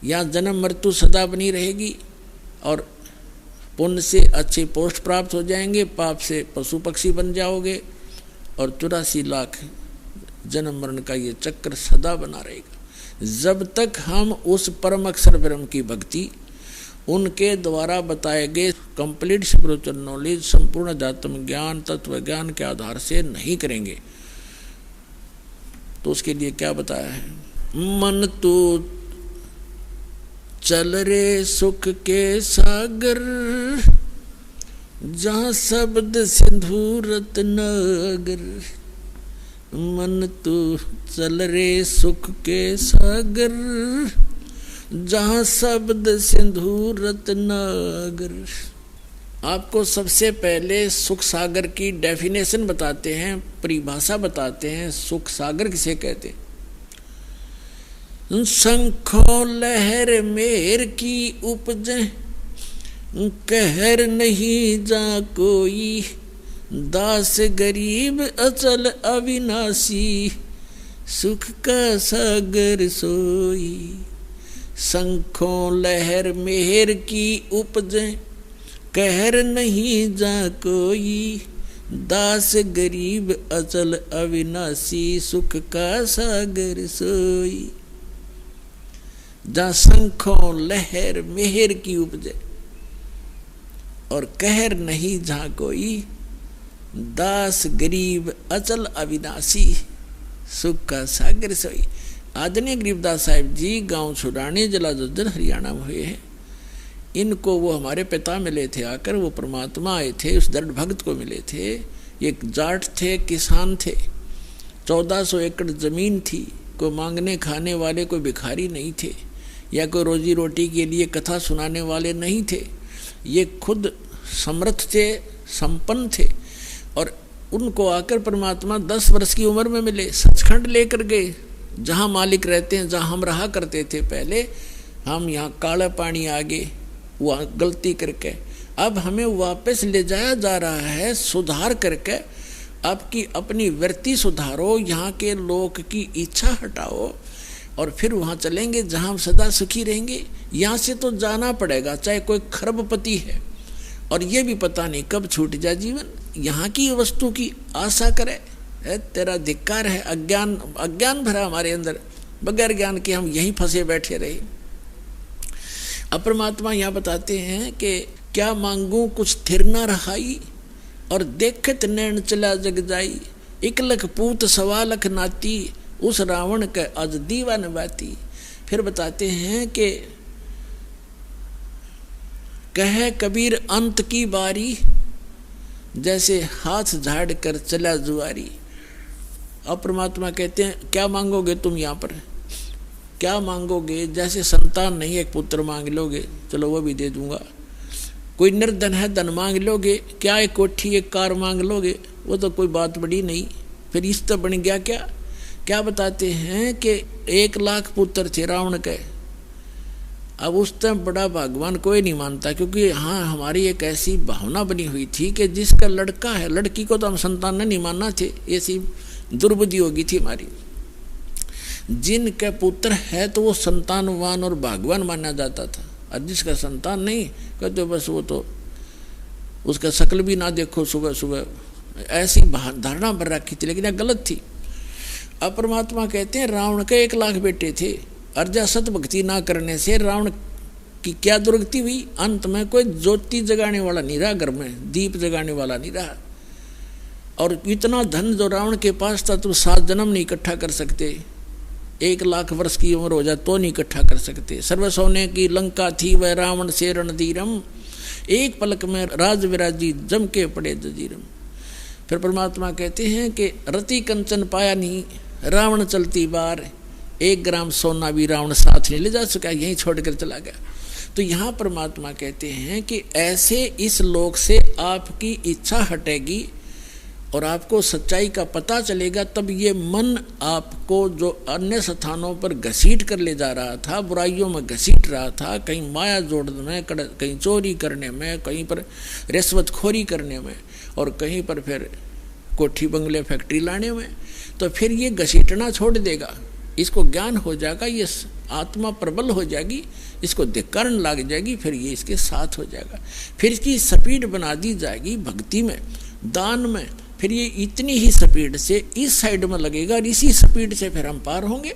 यहाँ जन्म मृत्यु सदा बनी रहेगी और पुण्य से अच्छे पोस्ट प्राप्त हो जाएंगे, पाप से पशु पक्षी बन जाओगे और 84 लाख जन्म मरण का ये चक्र सदा बना रहेगा। जब तक हम उस परम अक्षर ब्रह्म की भक्ति, उनके द्वारा बताए गए कंप्लीट स्पिरिचुअल नॉलेज, संपूर्ण अध्यात्म ज्ञान, तत्व ज्ञान के आधार से नहीं करेंगे तो उसके लिए क्या बताया है? मन तो चल रे सुख के सागर, जहाँ शब्द सिंधु रत्नागर। मन तो चल रे सुख के सागर, जहाँ शब्द सिंधु रत्नागर। आपको सबसे पहले सुख सागर की डेफिनेशन बताते हैं, परिभाषा बताते हैं। सुख सागर किसे कहते हैं? शंखों लहर मेर की उपजे, कहर नहीं जा कोई, दास गरीब अचल अविनाशी, सुख का सागर सोई। शंखों लहर मेहर की उपजे, कहर नहीं जा कोई, दास गरीब अचल अविनाशी, सुख का सागर सोई। जहाँ शंखों लहर मेहर की उपजे और कहर नहीं जहाँ कोई, दास गरीब अचल अविनाशी, सुख का सागर सोई। आदरणीय गरीबदास साहिब जी गांव छुड़ानी, जिला झज्जर, हरियाणा में हुए हैं। इनको वो हमारे पिता मिले थे आकर, वो परमात्मा आए थे, उस दृढ़ भक्त को मिले थे। एक जाट थे, किसान थे, 1400 एकड़ जमीन थी। कोई मांगने खाने वाले, कोई भिखारी नहीं थे, या कोई रोजी रोटी के लिए कथा सुनाने वाले नहीं थे। ये खुद समर्थ थे, संपन्न थे। और उनको आकर परमात्मा 10 वर्ष की उम्र में मिले, सचखंड लेकर गए, जहाँ मालिक रहते हैं, जहाँ हम रहा करते थे पहले। हम यहाँ काला पानी आगे वहाँ गलती करके, अब हमें वापस ले जाया जा रहा है सुधार करके। आपकी अपनी वृत्ति सुधारो, यहाँ के लोक की इच्छा हटाओ और फिर वहाँ चलेंगे जहाँ हम सदा सुखी रहेंगे। यहाँ से तो जाना पड़ेगा, चाहे कोई खरबपति है और ये भी पता नहीं कब छूट जाए जीवन। यहाँ की वस्तु की आशा करे, तेरा धिक्कार है। अज्ञान भरा हमारे अंदर, बगैर ज्ञान के हम यहीं फंसे बैठे रहे। अब परमात्मा यहाँ बताते हैं कि क्या मांगू कुछ थिर न रहाई, और देखत नैन चला जग जाई। 1 लख पूत 1.25 लाख नाती, उस रावण के आज दीवान बाती। फिर बताते हैं कि कहे कबीर अंत की बारी, जैसे हाथ झाड़ कर चला जुआरी। अब परमात्मा कहते हैं क्या मांगोगे तुम यहाँ पर, क्या मांगोगे? जैसे संतान नहीं, एक पुत्र मांग लोगे, चलो वो भी दे दूंगा। कोई निर्धन है, धन मांग लोगे। क्या एक कोठी एक कार मांग लोगे, वो तो कोई बात बड़ी नहीं। फिर इस तो बन गया क्या? क्या बताते हैं कि 1 लाख पुत्र थे रावण के। अब उस टाइम बड़ा भगवान कोई नहीं मानता, क्योंकि हाँ हमारी एक ऐसी भावना बनी हुई थी कि जिसका लड़का है, लड़की को तो हम संतान नहीं मानना थे, ऐसी दुर्बुद्धि होगी थी हमारी। जिनके पुत्र है तो वो संतानवान और भाग्यवान माना जाता था, और जिसका संतान नहीं कहते बस वो तो उसका शक्ल भी ना देखो सुबह सुबह, ऐसी धारणा पर रखी थी, लेकिन यह गलत थी। अब परमात्मा कहते हैं रावण के 1 लाख बेटे थे, अर्जा सत भक्ति ना करने से रावण की क्या दुर्गति हुई, अंत में कोई ज्योति जगाने वाला नहीं रहा, घर में दीप जगाने वाला नहीं रहा। और इतना धन जो रावण के पास था तो 7 जन्म नहीं इकट्ठा कर सकते, 1 लाख वर्ष की उम्र हो जाए तो नहीं इकट्ठा कर सकते। सर्व सोने की लंका थी वह रावण से रणधीरम, एक पलक में राज विराजी जम के पड़े जजीरम। फिर परमात्मा कहते हैं कि रति कंचन पाया नहीं रावण चलती बार, 1 ग्राम सोना भी रावण साथ नहीं ले जा सका, यहीं छोड़कर चला गया। तो यहाँ परमात्मा कहते हैं कि ऐसे इस लोक से आपकी इच्छा हटेगी और आपको सच्चाई का पता चलेगा, तब ये मन आपको जो अन्य स्थानों पर घसीट कर ले जा रहा था, बुराइयों में घसीट रहा था, कहीं माया जोड़ने में, कहीं चोरी करने में, कहीं पर रिश्वतखोरी करने में, और कहीं पर फिर कोठी बंगले फैक्ट्री लाने में, तो फिर ये घसीटना छोड़ देगा, इसको ज्ञान हो जाएगा, ये आत्मा प्रबल हो जाएगी, इसको धिक्कारण लग जाएगी, फिर ये इसके साथ हो जाएगा। फिर इसकी स्पीड बना दी जाएगी भक्ति में, दान में, फिर ये इतनी ही स्पीड से इस साइड में लगेगा और इसी स्पीड से फिर हम पार होंगे।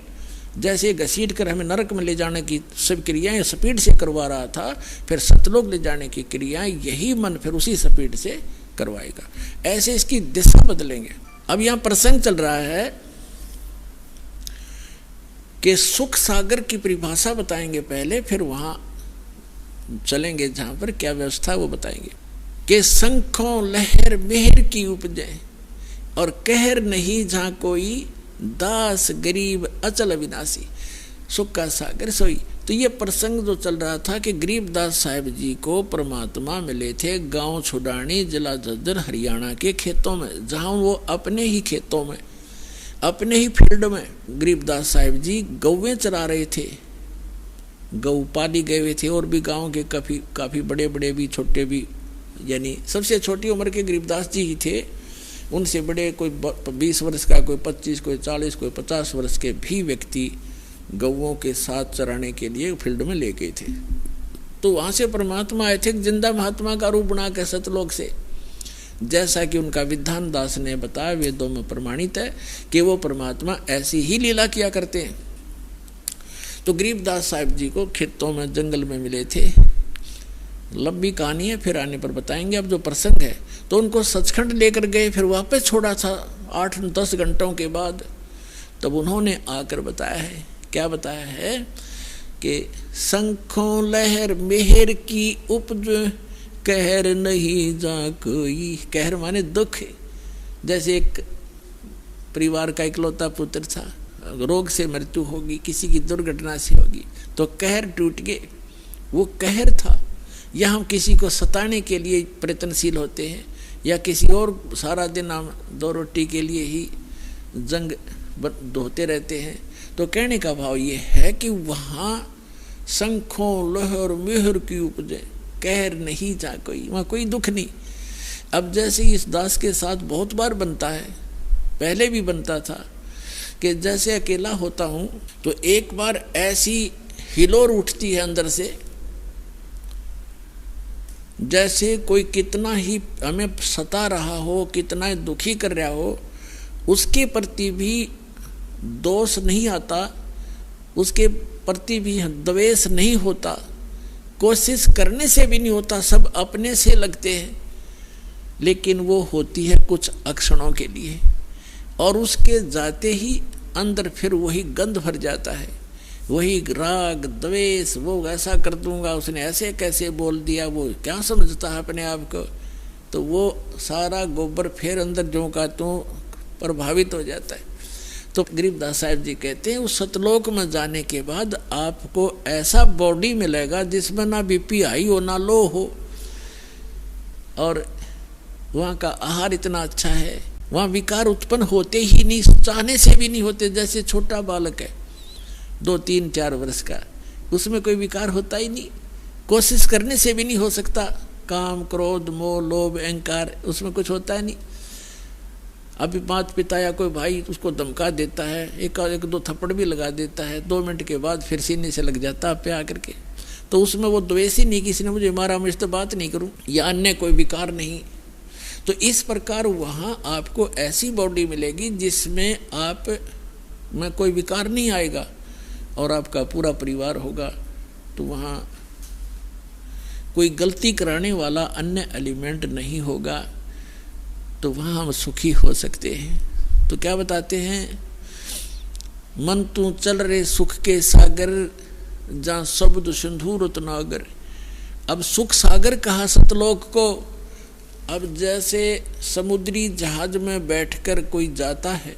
जैसे घसीट कर हमें नरक में ले जाने की सब क्रियाएं स्पीड से करवा रहा था, फिर सतलोक ले जाने की क्रियाएं यही मन फिर उसी स्पीड से करवाएगा। ऐसे इसकी दिशा बदलेंगे। अब यहाँ प्रसंग चल रहा है कि सुख सागर की परिभाषा बताएंगे पहले, फिर वहां चलेंगे जहां पर क्या व्यवस्था वो बताएंगे कि शंखों लहर मेहर की उपजे और कहर नहीं जहाँ कोई, दास गरीब अचल अविनाशी, सुख का सागर सोई। तो ये प्रसंग जो चल रहा था कि गरीबदास साहिब जी को परमात्मा मिले थे गांव छुडानी जिला झज्जर हरियाणा के खेतों में, जहाँ वो अपने ही खेतों में अपने ही फील्ड में गरीबदास साहिब जी गौवें चरा रहे थे, गौ पाली गए हुए थे, और भी गाँव के काफ़ी बड़े बड़े भी छोटे भी, यानी सबसे छोटी उम्र के गरीबदास जी ही थे, उनसे बड़े कोई 20 वर्ष का, कोई 25, कोई 40, कोई 50 वर्ष के भी व्यक्ति गौओं के साथ चराने के लिए फील्ड में ले गए थे। तो वहाँ से परमात्मा आए थे जिंदा महात्मा का रूप बना के सतलोक से, जैसा कि उनका विधान दास ने बताया, वेदों में प्रमाणित है कि वो परमात्मा ऐसी ही लीला किया करते हैं। तो गरीबदास साहिब जी को खेतों में जंगल में मिले थे, लंबी कहानी है, फिर आने पर बताएंगे। अब जो प्रसंग है तो उनको सचखंड लेकर गए, फिर वापस छोड़ा था 8-10 घंटों के बाद, तब उन्होंने आकर बताया है, क्या बताया है कि शंखों लहर मेहर की उपज कहर नहीं जा कोई। कहर माने दुख है, जैसे एक परिवार का इकलौता पुत्र था, रोग से मृत्यु होगी, किसी की दुर्घटना से होगी, तो कहर टूट गए, वो कहर था। या हम किसी को सताने के लिए प्रयत्नशील होते हैं, या किसी और सारा दिन हम 2 रोटी के लिए ही जंग धोते रहते हैं। तो कहने का भाव ये है कि वहाँ शंखों लहर मेहर की उपजे कहर नहीं जा कोई, वहाँ कोई दुख नहीं। अब जैसे इस दास के साथ बहुत बार बनता है, पहले भी बनता था कि जैसे अकेला होता हूँ तो एक बार ऐसी हिलोर उठती है अंदर से, जैसे कोई कितना ही हमें सता रहा हो, कितना ही दुखी कर रहा हो, उसके प्रति भी दोष नहीं आता, उसके प्रति भी द्वेष नहीं होता, कोशिश करने से भी नहीं होता, सब अपने से लगते हैं, लेकिन वो होती है कुछ अक्षणों के लिए, और उसके जाते ही अंदर फिर वही गंध भर जाता है, वही राग द्वेष, वो ऐसा कर दूंगा, उसने ऐसे कैसे बोल दिया, वो क्या समझता है अपने आप को, तो वो सारा गोबर फिर अंदर जो का तो प्रभावित हो जाता है। तो गरीबदास साहिब जी कहते हैं उस सतलोक में जाने के बाद आपको ऐसा बॉडी मिलेगा जिसमें ना बीपी हाई हो ना लो हो, और वहाँ का आहार इतना अच्छा है, वहाँ विकार उत्पन्न होते ही नहीं, चाहने से भी नहीं होते। जैसे छोटा बालक है 2-3-4 वर्ष का, उसमें कोई विकार होता ही नहीं, कोशिश करने से भी नहीं हो सकता, काम क्रोध मोह लोभ अहंकार उसमें कुछ होता है नहीं। अभी माता पिता या कोई भाई उसको धमका देता है, एक दो थप्पड़ भी लगा देता है, 2 मिनट के बाद फिर सीने से लग जाता है पे आकर के। तो उसमें वो द्वेष ही नहीं, किसी ने मुझे मारा मैं इससे बात नहीं करूं, या अन्य कोई विकार नहीं। तो इस प्रकार वहाँ आपको ऐसी बॉडी मिलेगी जिसमें आप में कोई विकार नहीं आएगा और आपका पूरा परिवार होगा। तो वहाँ कोई गलती कराने वाला अन्य एलिमेंट नहीं होगा, तो वहाँ हम सुखी हो सकते हैं। तो क्या बताते हैं, मन तू चल रे सुख के सागर, जहाँ शब्द सिंधु रत्नागर। अब सुख सागर कहा सतलोक को। अब जैसे समुद्री जहाज में बैठकर कोई जाता है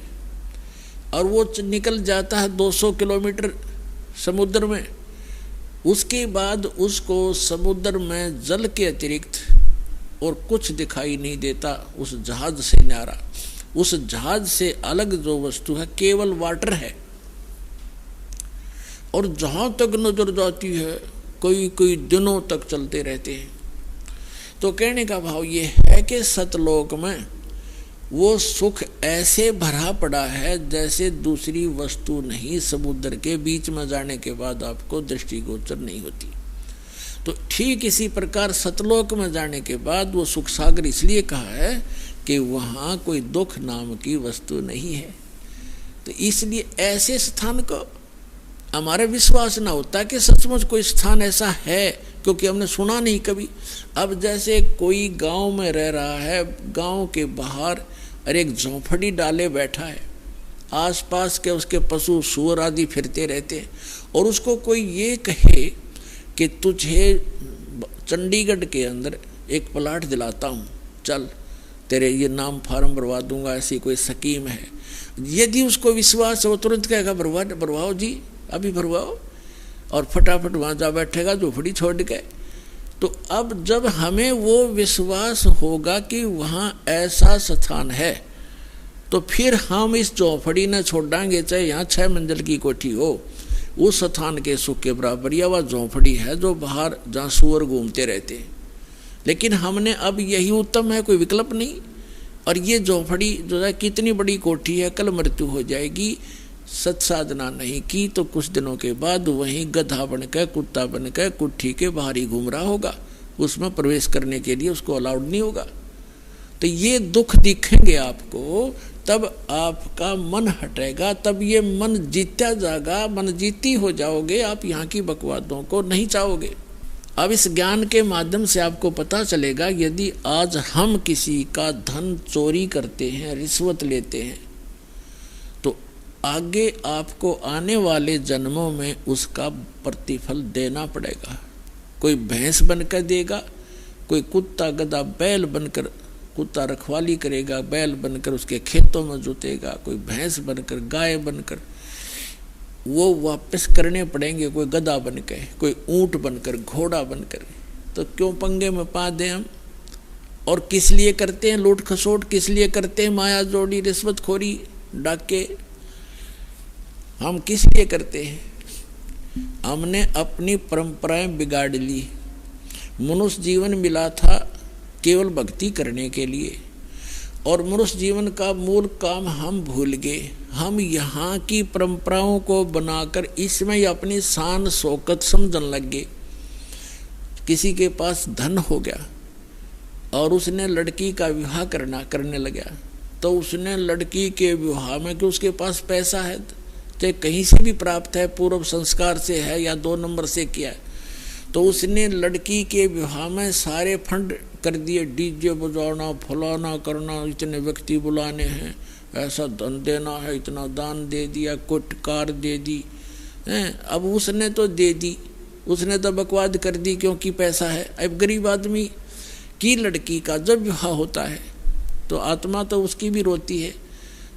और वो निकल जाता है 200 किलोमीटर समुद्र में, उसके बाद उसको समुद्र में जल के अतिरिक्त और कुछ दिखाई नहीं देता उस जहाज से न्यारा। उस जहाज से अलग जो वस्तु है केवल वाटर है, और जहां तक नजर जाती है कोई दिनों तक चलते रहते हैं। तो कहने का भाव ये है कि सतलोक में वो सुख ऐसे भरा पड़ा है जैसे दूसरी वस्तु नहीं, समुद्र के बीच में जाने के बाद आपको दृष्टिगोचर नहीं होती। तो ठीक इसी प्रकार सतलोक में जाने के बाद वो सुख सागर इसलिए कहा है कि वहाँ कोई दुख नाम की वस्तु नहीं है। तो इसलिए ऐसे स्थान को हमारा विश्वास ना होता कि सचमुच कोई स्थान ऐसा है, क्योंकि हमने सुना नहीं कभी। अब जैसे कोई गांव में रह रहा है, गांव के बाहर और एक झोंपड़ी डाले बैठा है, आसपास के उसके पशु सूअर आदि फिरते रहते हैं, और उसको कोई ये कहे कि तुझे चंडीगढ़ के अंदर एक प्लाट दिलाता हूँ, चल तेरे ये नाम फार्म भरवा दूंगा, ऐसी कोई स्कीम है। यदि उसको विश्वास हो तुरंत कहेगा भरवाओ जी, अभी भरवाओ, और फटाफट वहाँ जा बैठेगा झोपड़ी छोड़ के। तो अब जब हमें वो विश्वास होगा कि वहाँ ऐसा स्थान है, तो फिर हम इस झोपड़ी न छोड़ांगे, चाहे यहाँ 6 मंजिल की कोठी हो, उस स्थान के सुख के बराबर या वह झोपड़ी है जो बाहर जहाँ सूअर घूमते रहते हैं। लेकिन हमने अब यही उत्तम है, कोई विकल्प नहीं। और ये झोपड़ी जो है कितनी बड़ी कोठी है, कल मृत्यु हो जाएगी, सत्साधना नहीं की तो कुछ दिनों के बाद वहीं गधा बनकर कुत्ता बनकर कुट्ठी के बाहर ही घूम रहा होगा, उसमें प्रवेश करने के लिए उसको अलाउड नहीं होगा। तो ये दुख दिखेंगे आपको, तब आपका मन हटेगा, तब ये मन जीता जाएगा, मन जीती हो जाओगे, आप यहाँ की बकवादों को नहीं चाहोगे। अब इस ज्ञान के माध्यम से आपको पता चलेगा, यदि आज हम किसी का धन चोरी करते हैं, रिश्वत लेते हैं, तो आगे आपको आने वाले जन्मों में उसका प्रतिफल देना पड़ेगा। कोई भैंस बनकर देगा, कोई कुत्ता गधा बैल बनकर, कुत्ता रखवाली करेगा, बैल बनकर उसके खेतों में जोतेगा, कोई भैंस बनकर, गाय बनकर, वो वापस करने पड़ेंगे, कोई गधा बनकर, कोई ऊंट बनकर, घोड़ा बनकर। तो क्यों पंगे में पा दें हम? और किस लिए करते हैं लूट खसोट, किस लिए करते हैं माया जोड़ी, रिश्वतखोरी, डाके? हम किस लिए करते हैं? हमने अपनी परंपराएं बिगाड़ ली। मनुष्य जीवन मिला था केवल भक्ति करने के लिए, और मनुष्य जीवन का मूल काम हम भूल गए। हम यहाँ की परंपराओं को बनाकर इसमें अपनी शान शौकत समझने लग गए। किसी के पास धन हो गया और उसने लड़की का विवाह करने लगा, तो उसने लड़की के विवाह में कि उसके पास पैसा है, चाहे कहीं से भी प्राप्त है, पूर्व संस्कार से है या 2 नंबर से किया है, तो उसने लड़की के विवाह में सारे फंड कर दिए, डीजे बजाना, फलाना करना, इतने व्यक्ति बुलाने हैं, ऐसा धन देना है, इतना दान दे दिया, कुट कार दे दी हैं। अब उसने तो दे दी, उसने तो बकवाद कर दी क्योंकि पैसा है। अब गरीब आदमी की लड़की का जब विवाह होता है तो आत्मा तो उसकी भी रोती है।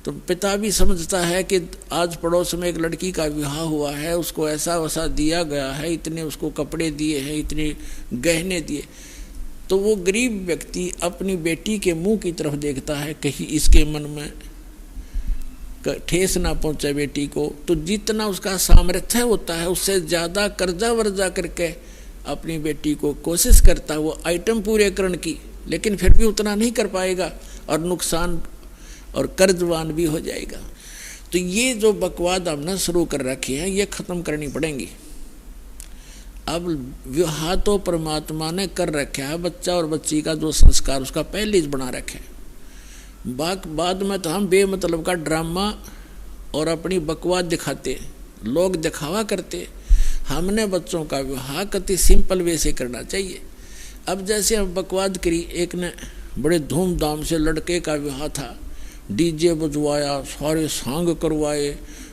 तो पिता भी समझता है कि आज पड़ोस में एक लड़की का विवाह हुआ है, उसको ऐसा वैसा दिया गया है, इतने उसको कपड़े दिए हैं, इतने गहने दिए। तो वो गरीब व्यक्ति अपनी बेटी के मुंह की तरफ देखता है, कहीं इसके मन में ठेस ना पहुंचे बेटी को। तो जितना उसका सामर्थ्य होता है उससे ज़्यादा कर्जा वर्जा करके अपनी बेटी को कोशिश करता है वो आइटम पूरे करने की, लेकिन फिर भी उतना नहीं कर पाएगा और नुकसान और कर्जवान भी हो जाएगा। तो ये जो बकवाद हमने शुरू कर रखी है ये खत्म करनी पड़ेंगी। अब विवाह तो परमात्मा ने कर रखा है, बच्चा और बच्ची का जो संस्कार उसका पहले ही बना रखे है। बाद में तो हम बेमतलब का ड्रामा और अपनी बकवाद दिखाते, लोग दिखावा करते। हमने बच्चों का विवाह कति सिंपल वे से करना चाहिए। अब जैसे हम बकवाद करी, एक ने बड़े धूमधाम से लड़के का विवाह था, डीजे बजवाया, सारे सांग करवाए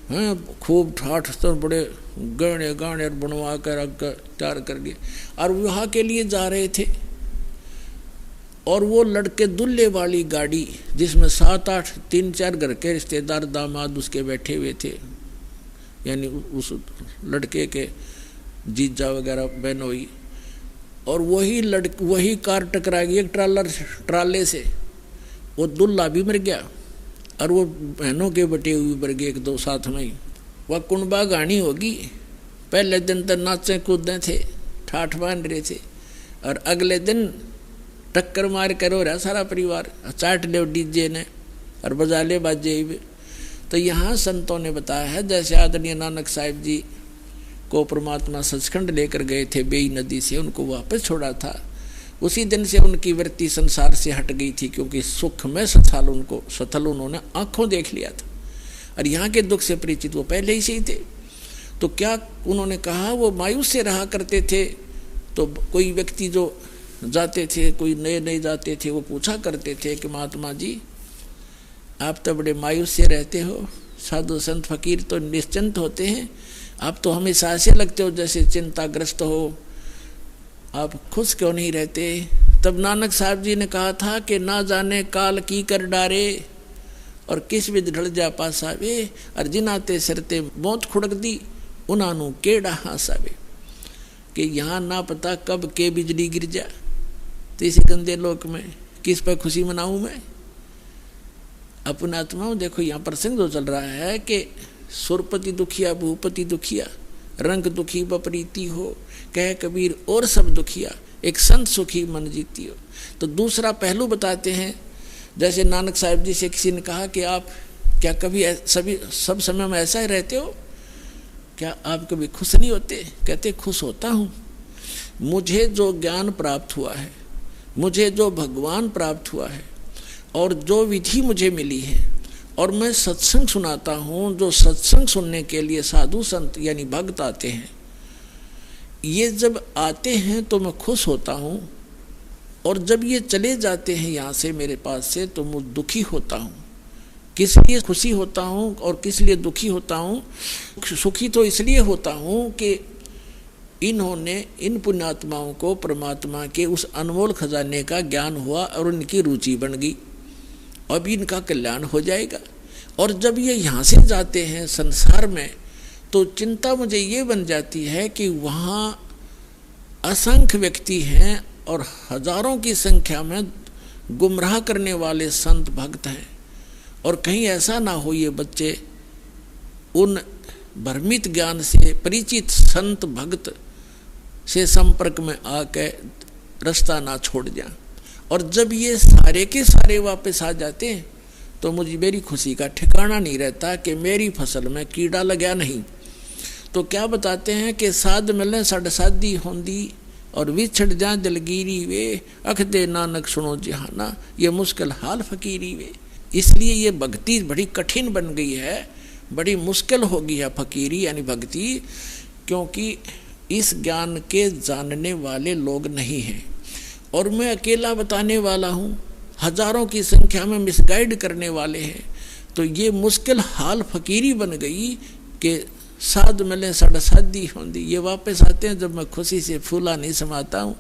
हैं, खूब ठाठ तो बड़े गहने गाने बनवा कर तैयार कर दिए और विवाह के लिए जा रहे थे। और वो लड़के दुल्हे वाली गाड़ी जिसमें 7-8 3-4 घर के रिश्तेदार दामाद उसके बैठे हुए थे, यानी उस लड़के के जीजा वगैरह बहनोई, और वही कार टकरा गई एक ट्राले से। वो दुल्हा भी मर गया और वो बहनों के बटे हुए मर गए 1-2 साथ में ही। वह कुंबा गानी होगी। पहले दिन तो नाचे कूदे थे, ठाठ बांध रहे थे, और अगले दिन टक्कर मार कर हो रहा सारा परिवार, चाट ले डीजे ने और बजा ले बाजे भी। तो यहाँ संतों ने बताया है, जैसे आदरणीय नानक साहिब जी को परमात्मा सचखंड लेकर गए थे बेई नदी से, उनको वापस छोड़ा था, उसी दिन से उनकी वृत्ति संसार से हट गई थी, क्योंकि सुख में सथल उन्होंने आंखों देख लिया था और यहाँ के दुख से परिचित वो पहले ही से ही थे। तो क्या उन्होंने कहा, वो मायूस से रहा करते थे। तो कोई व्यक्ति जो जाते थे, कोई नए जाते थे, वो पूछा करते थे कि महात्मा जी आप तो बड़े मायूस से रहते हो, साधु संत फकीर तो निश्चिंत होते हैं, आप तो हमेशा ऐसे लगते हो जैसे चिंताग्रस्त हो, आप खुश क्यों नहीं रहते। तब नानक साहब जी ने कहा था कि ना जाने काल की कर डारे और किस विध ढल जा पासावे, और जिनाते सरते मौत खुड़क दी उन्हानू केड़ा हासावे। कि यहाँ ना पता कब के बिजली गिर जा, तो इसी गंदे लोक में किस पर खुशी मनाऊं मैं। अपना आत्मा देखो यहाँ प्रसंग जो चल रहा है कि सुरपति दुखिया भूपति दुखिया, रंग दुखी बपरीती हो, कह कबीर और सब दुखिया, एक संत सुखी मन जीती हो। तो दूसरा पहलू बताते हैं, जैसे नानक साहिब जी से किसी ने कहा कि आप क्या कभी सब समय में ऐसा ही रहते हो, क्या आप कभी खुश नहीं होते। कहते खुश होता हूँ, मुझे जो ज्ञान प्राप्त हुआ है, मुझे जो भगवान प्राप्त हुआ है और जो विधि मुझे मिली है, और मैं सत्संग सुनाता हूँ, जो सत्संग सुनने के लिए साधु संत यानी भक्त आते हैं, ये जब आते हैं तो मैं खुश होता हूँ, और जब ये चले जाते हैं यहाँ से मेरे पास से तो मैं दुखी होता हूँ। किस लिए खुशी होता हूँ और किस लिए दुखी होता हूँ। सुखी तो इसलिए होता हूँ कि इन्होंने इन पुण्यात्माओं को परमात्मा के उस अनमोल खजाने का ज्ञान हुआ और उनकी रुचि बन गई, अब इनका कल्याण हो जाएगा। और जब ये यहाँ से जाते हैं संसार में तो चिंता मुझे ये बन जाती है कि वहाँ असंख्य व्यक्ति हैं और हजारों की संख्या में गुमराह करने वाले संत भक्त हैं, और कहीं ऐसा ना हो ये बच्चे उन भ्रमित ज्ञान से परिचित संत भक्त से संपर्क में आकर रास्ता ना छोड़ जाए। और जब ये सारे के सारे वापस आ जाते हैं तो मुझे मेरी खुशी का ठिकाना नहीं रहता कि मेरी फसल में कीड़ा लगा नहीं। तो क्या बताते हैं कि साध मिले सड़ साधी होंदी और विछड़ जा दिलगिरी वे, अख दे नानक सुनो जहाना, ये मुश्किल हाल फकीरी वे। इसलिए ये भक्ति बड़ी कठिन बन गई है, बड़ी मुश्किल हो गई है फकीरी यानी भक्ति, क्योंकि इस ज्ञान के जानने वाले लोग नहीं हैं और मैं अकेला बताने वाला हूँ, हजारों की संख्या में मिसगाइड करने वाले हैं। तो ये मुश्किल हाल फकीरी बन गई कि साध मिले सड़ साधी होंदी। ये वापस आते हैं जब मैं खुशी से फूला नहीं समाता हूँ,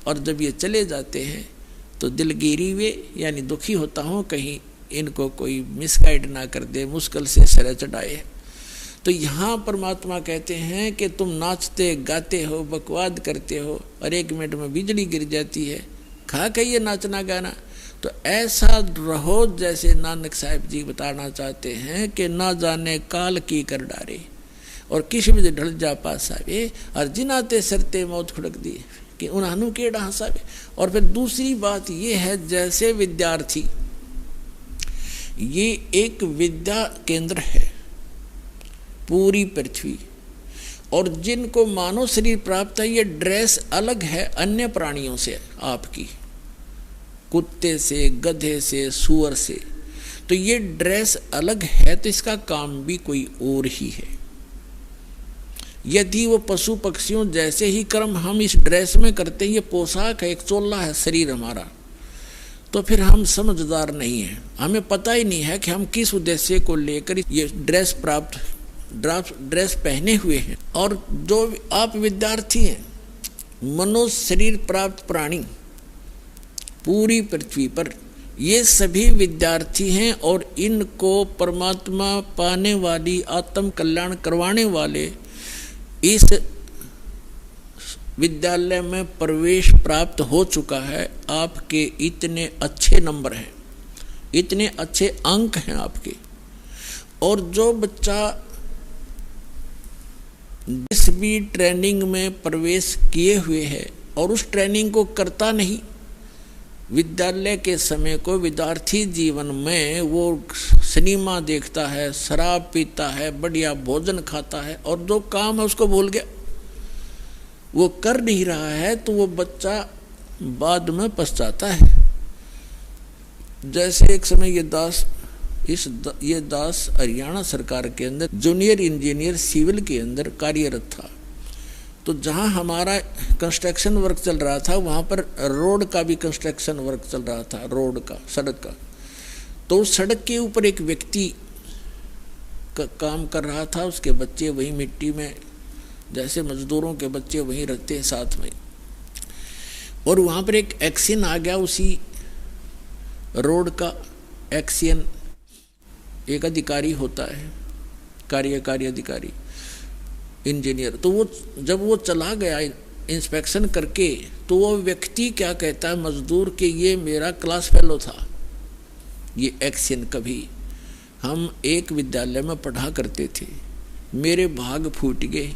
और जब ये चले जाते हैं तो दिलगिरी वे यानी दुखी होता हूँ कहीं इनको कोई मिसगाइड ना कर दे, मुश्किल से सिर चढ़ाए। तो यहाँ परमात्मा कहते हैं कि तुम नाचते गाते हो, बकवाद करते हो और 1 मिनट में बिजली गिर जाती है, खा कहिए नाचना गाना। तो ऐसा रहो जैसे नानक साहिब जी बताना चाहते हैं कि ना जाने काल की कर डारे और किस भी ढल जा पासावे, और जिनाते सरते मौत खुड़क दी कि उन्हानू केड़ा हंसावे। और फिर दूसरी बात ये है, जैसे विद्यार्थी ये एक विद्या केंद्र है पूरी पृथ्वी। और जिनको मानव शरीर प्राप्त है, ये ड्रेस अलग है अन्य प्राणियों से, आपकी कुत्ते से, गधे से, सूअर से। तो ये ड्रेस अलग है, तो इसका काम भी कोई और ही है। यदि वो पशु पक्षियों जैसे ही कर्म हम इस ड्रेस में करते हैं, ये पोशाक है, एक चोला है शरीर हमारा, तो फिर हम समझदार नहीं हैं। हमें पता ही नहीं है कि हम किस उद्देश्य को लेकर ये ड्रेस पहने हुए हैं। और जो आप विद्यार्थी हैं, मनुष्य शरीर प्राप्त प्राणी पूरी पृथ्वी पर, ये सभी विद्यार्थी हैं। और इनको परमात्मा पाने वाली, आत्म कल्याण करवाने वाले इस विद्यालय में प्रवेश प्राप्त हो चुका है। आपके इतने अच्छे नंबर हैं, इतने अच्छे अंक हैं आपके। और जो बच्चा जिस भी ट्रेनिंग में प्रवेश किए हुए है और उस ट्रेनिंग को करता नहीं, विद्यालय के समय को, विद्यार्थी जीवन में वो सिनेमा देखता है, शराब पीता है, बढ़िया भोजन खाता है, और जो काम है उसको भूल गया, वो कर नहीं रहा है, तो वो बच्चा बाद में पछताता है। जैसे एक समय ये दास हरियाणा सरकार के अंदर जूनियर इंजीनियर सिविल के अंदर कार्यरत था। तो जहाँ हमारा कंस्ट्रक्शन वर्क चल रहा था, वहाँ पर रोड का भी कंस्ट्रक्शन वर्क चल रहा था, रोड का, सड़क का। तो सड़क के ऊपर एक व्यक्ति का काम कर रहा था, उसके बच्चे वहीं मिट्टी में, जैसे मजदूरों के बच्चे वहीं रहते हैं साथ में। और वहाँ पर एक एक्शन आ गया, उसी रोड का एक्शन, एक अधिकारी होता है, कार्यकारी अधिकारी, इंजीनियर। तो वो जब वो चला गया इंस्पेक्शन करके, तो वो व्यक्ति क्या कहता है मजदूर के, ये मेरा क्लास फेलो था, ये एक्शन कभी हम एक विद्यालय में पढ़ा करते थे, मेरे भाग फूट गए,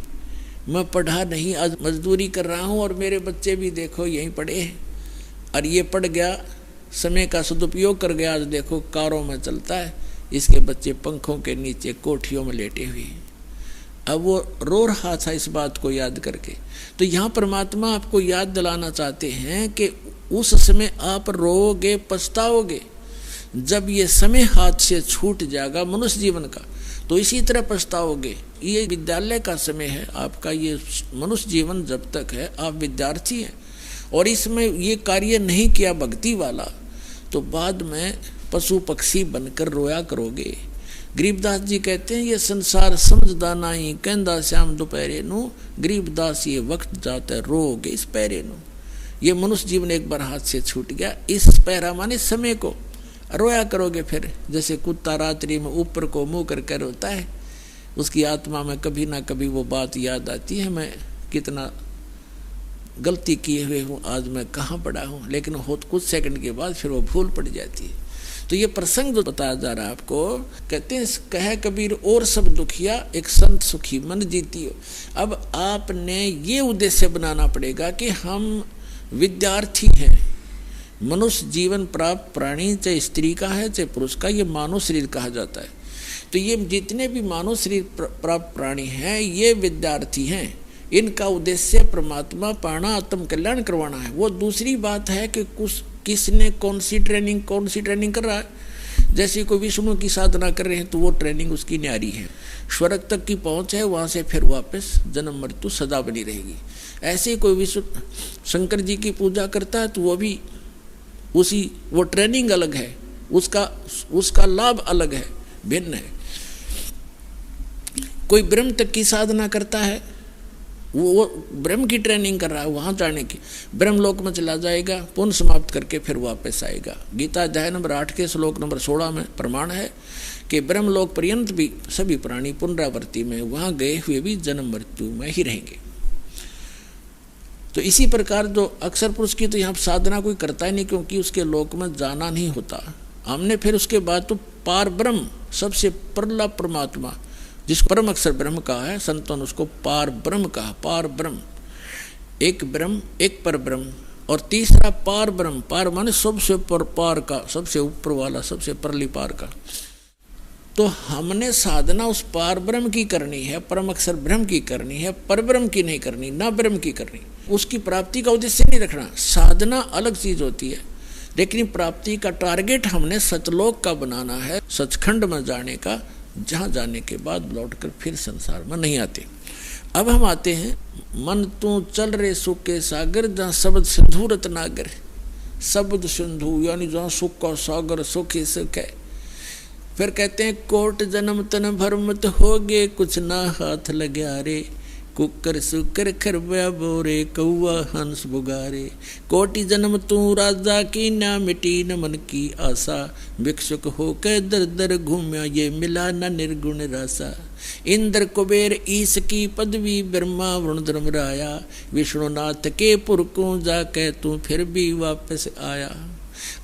मैं पढ़ा नहीं, आज मजदूरी कर रहा हूँ और मेरे बच्चे भी देखो यहीं पढ़े हैं, और ये पढ़ गया, समय का सदुपयोग कर गया, आज देखो कारों में चलता है, इसके बच्चे पंखों के नीचे कोठियों में लेटे हुए हैं। अब वो रो रहा था इस बात को याद करके। तो यहाँ परमात्मा आपको याद दिलाना चाहते हैं कि उस समय आप रोओगे, पछताओगे। जब ये समय हाथ से छूट जाएगा मनुष्य जीवन का, तो इसी तरह पछताओगे। ये विद्यालय का समय है आपका, ये मनुष्य जीवन जब तक है आप विद्यार्थी हैं, और इसमें ये कार्य नहीं किया भक्ति वाला, तो बाद में पशु पक्षी बनकर रोया करोगे। गरीबदास जी कहते हैं, ये संसार समझदा नहीं, कहंदा श्याम दोपहरे नु, गरीबदास ये वक्त जाता रोगे इस पैरे नु। ये मनुष्य जीवन एक बार हाथ से छूट गया, इस पैरा माने समय को रोया करोगे। फिर जैसे कुत्ता रात्रि में ऊपर को मुंह करके रोता है, उसकी आत्मा में कभी ना कभी वो बात याद आती है, मैं कितना गलती किए हुए हूँ, आज मैं कहाँ पड़ा हूँ, लेकिन हो कुछ सेकंड के बाद फिर वो भूल पड़ जाती है। तो ये प्रसंग जो बताया जा रहा है आपको, कहते हैं कहे कबीर और सब दुखिया, एक संत सुखी मन जीती हो। अब आपने ये उद्देश्य बनाना पड़ेगा कि हम विद्यार्थी हैं, मनुष्य जीवन प्राप्त प्राणी, चाहे स्त्री का है चाहे पुरुष का, ये मानव शरीर कहा जाता है। तो ये जितने भी मानव शरीर प्राप्त प्राणी हैं, ये विद्यार्थी हैं। इनका उद्देश्य परमात्मा पाना, आत्म कल्याण करवाना है। वो दूसरी बात है कि किसने कौन सी ट्रेनिंग कर रहा है। जैसे कोई विष्णु की साधना कर रहे हैं तो वो ट्रेनिंग उसकी न्यारी है, स्वर्ग तक की पहुंच है, वहां से फिर वापस जन्म मृत्यु सदा बनी रहेगी। ऐसे कोई विष्णु शंकर जी की पूजा करता है तो वो भी वो ट्रेनिंग अलग है, उसका लाभ अलग है, भिन्न है। कोई ब्रह्म तक की साधना करता है, वो ब्रह्म की ट्रेनिंग कर रहा है, वहां जाने की, ब्रह्म लोक में चला जाएगा, पुण्य समाप्त करके फिर वापस आएगा। गीता अध्याय नंबर 8 के श्लोक नंबर 16 में प्रमाण है कि ब्रह्म लोक पर्यंत भी सभी प्राणी पुनरावृत्ति में, वहां गए हुए भी जन्म मृत्यु में ही रहेंगे। तो इसी प्रकार जो अक्षर पुरुष की तो यहाँ साधना कोई करता ही नहीं, क्योंकि उसके लोक में जाना नहीं होता। हमने फिर उसके बाद तो पार ब्रह्म, सबसे परला परमात्मा, जिसको परम अक्षर ब्रह्म कहा है, संतों ने उसको पार ब्रह्म कहा। पार ब्रह्म, एक पर ब्रह्म, और तीसरा पार ब्रह्म, पार माने सबसे पार का, सबसे ऊपर वाला, सबसे परली पार का। तो हमने साधना उस पार ब्रह्म की करनी है, परम अक्षर ब्रह्म की करनी है, पर ब्रह्म की नहीं करनी, ना ब्रह्म की करनी। उसकी प्राप्ति का उद्देश्य नहीं रखना। साधना अलग चीज होती है, लेकिन प्राप्ति का टारगेट हमने सतलोक का बनाना है, सचखंड में जाने का, जहां जाने के बाद लौटकर फिर संसार में नहीं आते। अब हम आते हैं, मन तू चल रे सुख के सागर, जहाँ शब्द सिंधु रत्नागर। शब्द सिंधु यानी जहाँ सुख का सागर, सुख ही सुख है। फिर कहते हैं कोट जन्म तन भरमत हो गे, कुछ ना हाथ लग्या रे, कुकर सुकर खरबा बोरे, कौआ हंस बुगारे। कोटि जन्म तू राजा की, ना मिटी न मन की आशा, भिक्षुक होकर दर दर घूम्या, ये मिला न निर्गुण रासा। इंद्र कुबेर ईश की पदवी, ब्रह्मा वरुण धर्मराया, विष्णुनाथ के पुरकों जाके तू फिर भी वापस आया।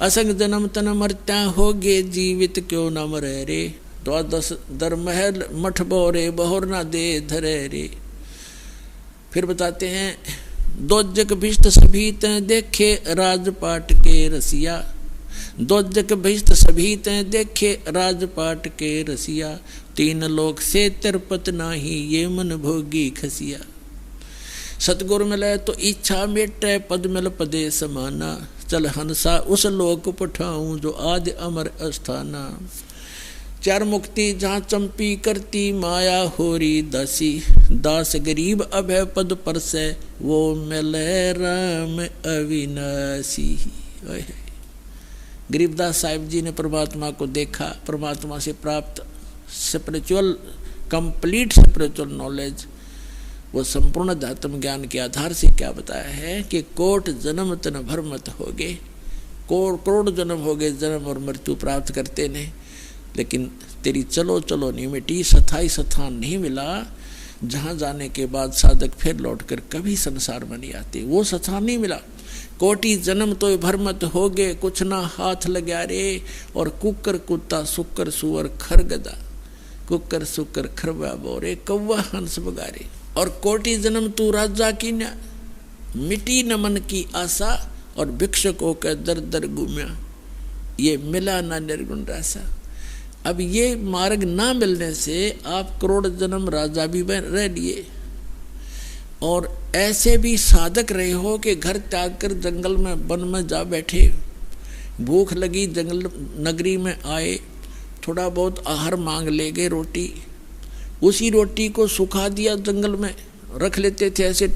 असंग जन्म तन मरत्या हो गे, जीवित क्यों न मरे रे, द्वादश दर महल मठ बोरे, बहुर न दे धरे रे। फिर बताते हैं दोजक भिष्ट सभी तैं देखे, राजपाट के रसिया। दोजक भिष्ट सभी तैं देखे, राजपाट के रसिया, तीन लोक से तिरपत नाही, ये मन भोगी खसिया। सतगुरु मिले तो इच्छा मेटे, पद मिल पदे समाना, चल हंसा उस लोक पठाऊं, जो आदि अमर अस्थाना। चार मुक्ति जहाँ चंपी करती, माया होरी दासी, दास गरीब अभय पद पर से, वो मिले राम अविनाशी। गरीबदास साहिब जी ने परमात्मा को देखा, परमात्मा से प्राप्त स्पिरिचुअल, कंप्लीट स्पिरिचुअल नॉलेज, वो संपूर्ण अध्यात्म ज्ञान के आधार से क्या बताया है कि कोट जन्म तन भरमत हो गए, करोड़ जन्म हो गए, जन्म और मृत्यु प्राप्त करते ने, लेकिन तेरी चलो चलो नहीं मिटी, स्थाई स्थान नहीं मिला, जहाँ जाने के बाद साधक फिर लौटकर कभी संसार में नहीं आते, वो स्थान नहीं मिला। कोटि जन्म तो भरमत हो गए, कुछ ना हाथ लग्या रे, और कुकर कुत्ता सुकर सुअर खरगदा, कुकर सुकर खरबा बोरे, कौवा हंस बगारे। और कोटि जन्म तू राजा की न, मिटी न मन की आशा, और भिक्षुक होकर दर दर घूम्या, ये मिला ना निर्गुण रासा। अब ये मार्ग ना मिलने से आप करोड़ जन्म राजा भी रह लिए, और ऐसे भी साधक रहे हो कि घर त्याग कर जंगल में वन में जा बैठे, भूख लगी जंगल नगरी में आए, थोड़ा बहुत आहार मांग ले गए, रोटी, उसी रोटी को सुखा दिया, जंगल में रख लेते थे, ऐसे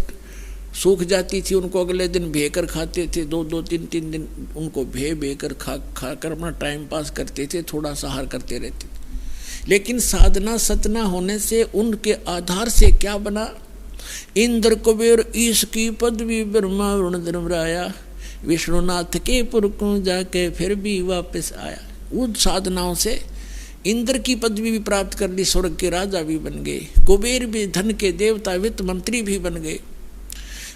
सूख जाती थी, उनको अगले दिन भेकर खाते थे, दो तीन दिन उनको भेकर खा कर अपना टाइम पास करते थे, थोड़ा सा आहार करते रहते थे। लेकिन साधना सतना होने से उनके आधार से क्या बना, इंद्र कुबेर ईश की पदवी, ब्रह्मा वरुण धर्मराया, विष्णुनाथ के पुरकों जाके फिर भी वापस आया। उन साधनाओं से इंद्र की पदवी भी प्राप्त कर ली, स्वर्ग के राजा भी बन गए, कुबेर भी धन के देवता, वित्त मंत्री भी बन गए,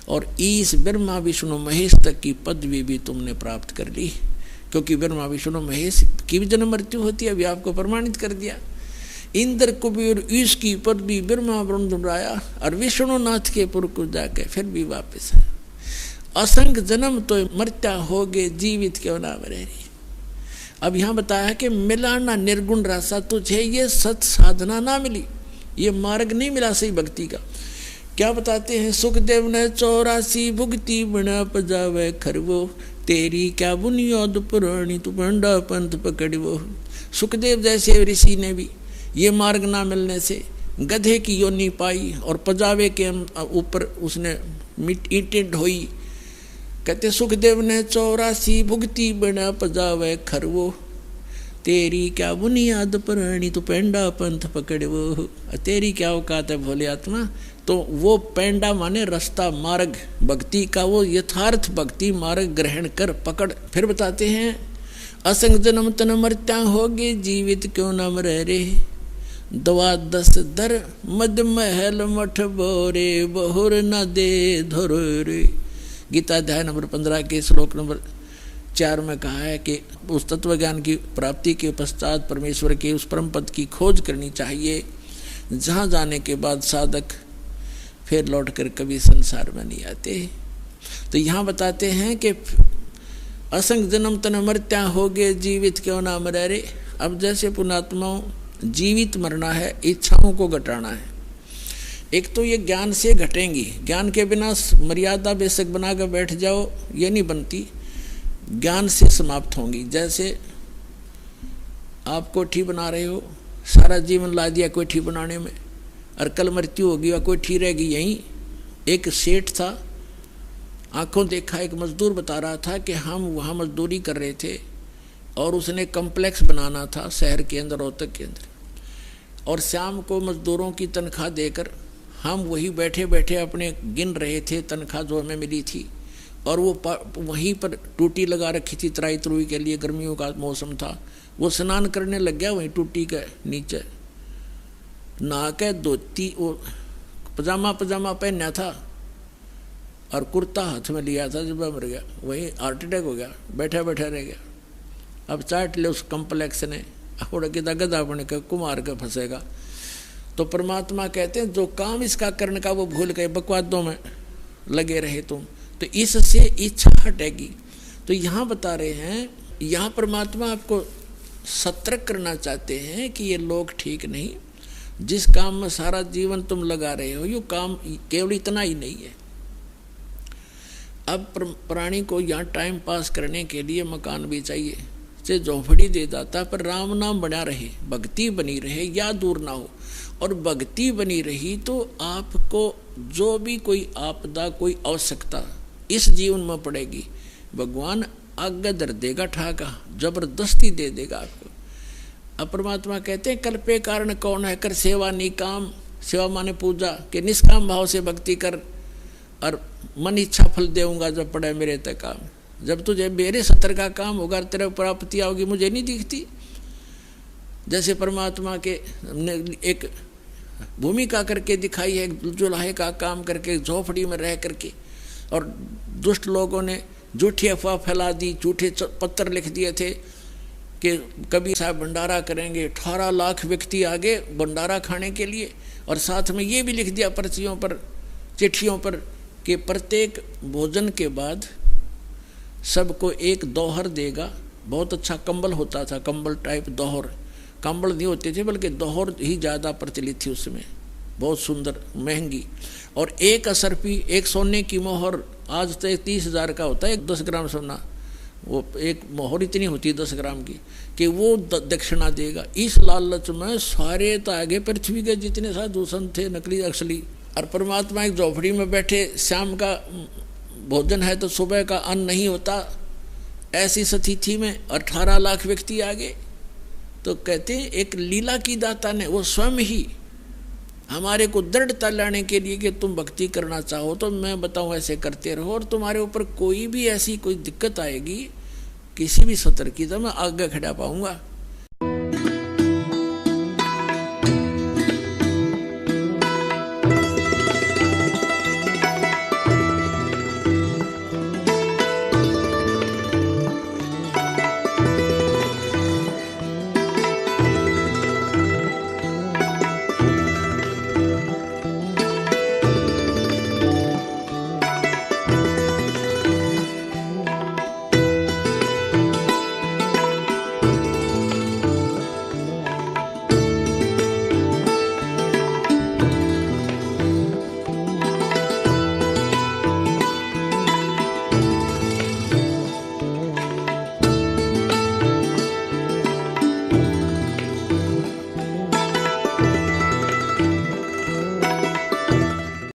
और ईश ब्रह्मा विष्णु महेश तक की पदवी भी तुमने प्राप्त कर ली, क्योंकि ब्रह्मा विष्णु महेश की भी जन्म मृत्यु होती है, अभी आपको प्रमाणित कर दिया। इंद्र कुबेर ईश की पदवी ब्रह्मा वरुण धर्मराया, और विष्णुनाथ के पुर को जाके फिर भी वापस है। असंख्य जन्म तो मरत्या हो गए, जीवित क्यों ना मरे। अब यहाँ बताया कि मिलाना निर्गुण रासा, तुझे ये सत साधना ना मिली, ये मार्ग नहीं मिला सही भक्ति का। क्या बताते हैं, सुखदेव ने 84 भुगती बिना पजावे खरवो, तेरी क्या बुनियाद पुरानी तू पंडा पंथ पकड़वो। सुखदेव जैसे ऋषि ने भी ये मार्ग ना मिलने से गधे की योनि पाई, और पजावे के ऊपर उसने ईंटें ढोई। कहते सुखदेव ने 84 भुगती बिना पजावे खरवो, तेरी क्या बुनियाद पुरानी तू पेंडा पंथ पकड़वो। तेरी क्या औकात है भोले आत्मा, तो वो पेंडा माने रास्ता, मार्ग भक्ति का, वो यथार्थ भक्ति मार्ग ग्रहण कर पकड़। फिर बताते हैं, असंग जन्म तन मरत्या होगे, जीवित क्यों न मरे रे, द्वादश दर मद महल मठ बोरे, बहुर न दे धरो रे। गीता अध्याय नंबर 15 के श्लोक नंबर 4 में कहा है कि उस तत्व ज्ञान की प्राप्ति के पश्चात परमेश्वर के उस परम पद की खोज करनी चाहिए, जहाँ जाने के बाद साधक फिर लौटकर कभी संसार में नहीं आते। तो यहाँ बताते हैं कि असंग जन्म तन मरत्या हो गए, जीवित क्यों ना मरे रे। अब जैसे पुणात्माओं जीवित मरना है, इच्छाओं को घटाना है। एक तो ये ज्ञान से घटेंगी, ज्ञान के बिना मर्यादा बेशक बना कर बैठ जाओ ये नहीं बनती, ज्ञान से समाप्त होंगी। जैसे आप कोठी बना रहे हो, सारा जीवन ला दिया कोठी बनाने में, और कल मृत्यु होगी और कोठी रहेगी यहीं। एक सेठ था, आंखों देखा एक मजदूर बता रहा था कि हम वहाँ मजदूरी कर रहे थे और उसने कम्प्लेक्स बनाना था शहर के अंदर, रोहतक के अंदर, और शाम को मजदूरों की तनख्वाह देकर हम वही बैठे बैठे अपने गिन रहे थे तनख्वाह जो हमें मिली थी, और वो वहीं पर टूटी लगा रखी थी तराई तरुई के लिए, गर्मियों का मौसम था। वो स्नान करने लग गया वहीं टूटी के नीचे, नहा के धोती वो पजामा पहना था और कुर्ता हाथ में लिया था, जब मर गया वहीं हार्ट अटैक हो गया, बैठा बैठा रह गया। अब चाट ले उस कम्प्लेक्स ने, उड़ के गधा बन के कुमार के फंसेगा। तो परमात्मा कहते हैं जो काम इसका करने का वो भूल गए, बकवादों में लगे रहे तुम, तो इससे इच्छा हटेगी। तो यहाँ बता रहे हैं, यहाँ परमात्मा आपको सतर्क करना चाहते हैं कि ये लोग ठीक नहीं, जिस काम में सारा जीवन तुम लगा रहे हो ये काम केवल इतना ही नहीं है। अब प्राणी को यहाँ टाइम पास करने के लिए मकान भी चाहिए, से झोंपड़ी दे जाता, पर राम नाम बना रहे, भक्ति बनी रहे या दूर ना हो। और भक्ति बनी रही तो आपको जो भी कोई आपदा कोई आवश्यकता इस जीवन में पड़ेगी, भगवान आगे धर देगा, ठाका जबरदस्ती दे देगा आपको। अब परमात्मा कहते हैं कल्पे कारण कौन है, कर सेवा निकाम, सेवा माने पूजा, के निष्काम भाव से भक्ति कर और मन इच्छा फल देऊंगा जब पड़े मेरे तक काम। जब तुझे मेरे सतर का काम होगा तेरे प्राप्ति आओगी, मुझे नहीं दिखती। जैसे परमात्मा के ने एक भूमिका करके दिखाई है, जुलाहे का काम करके झोपड़ी में रह करके, और दुष्ट लोगों ने झूठी अफवाह फैला दी, झूठे पत्र लिख दिए थे कि कभी साहब भंडारा करेंगे, 18 लाख व्यक्ति आगे भंडारा खाने के लिए, और साथ में ये भी लिख दिया पर्चियों पर, चिट्ठियों पर कि प्रत्येक भोजन के बाद सबको एक दोहर देगा। बहुत अच्छा कंबल होता था, कंबल टाइप दोहर, कंबल नहीं होते थे बल्कि दोहर ही ज़्यादा प्रचलित थी उसमें, बहुत सुंदर महंगी। और एक असरपी, एक सोने की मोहर, आज तो 30,000 का होता है 10 ग्राम सोना, वो एक मोहर इतनी होती है 10 ग्राम की, कि वो दक्षिणा देगा। इस लालच में सारे तो आगे पृथ्वी के जितने साधु संत थे नकली असली, और परमात्मा एक झोपड़ी में बैठे, शाम का भोजन है तो सुबह का अन्न नहीं होता, ऐसी स्थिति में 18 लाख व्यक्ति आगे। तो कहते हैं एक लीला की दाता ने वो स्वयं ही हमारे को दृढ़ता लाने के लिए कि तुम भक्ति करना चाहो तो मैं बताऊं ऐसे करते रहो, और तुम्हारे ऊपर कोई भी ऐसी कोई दिक्कत आएगी किसी भी सतर की तो मैं आगे खड़ा पाऊंगा।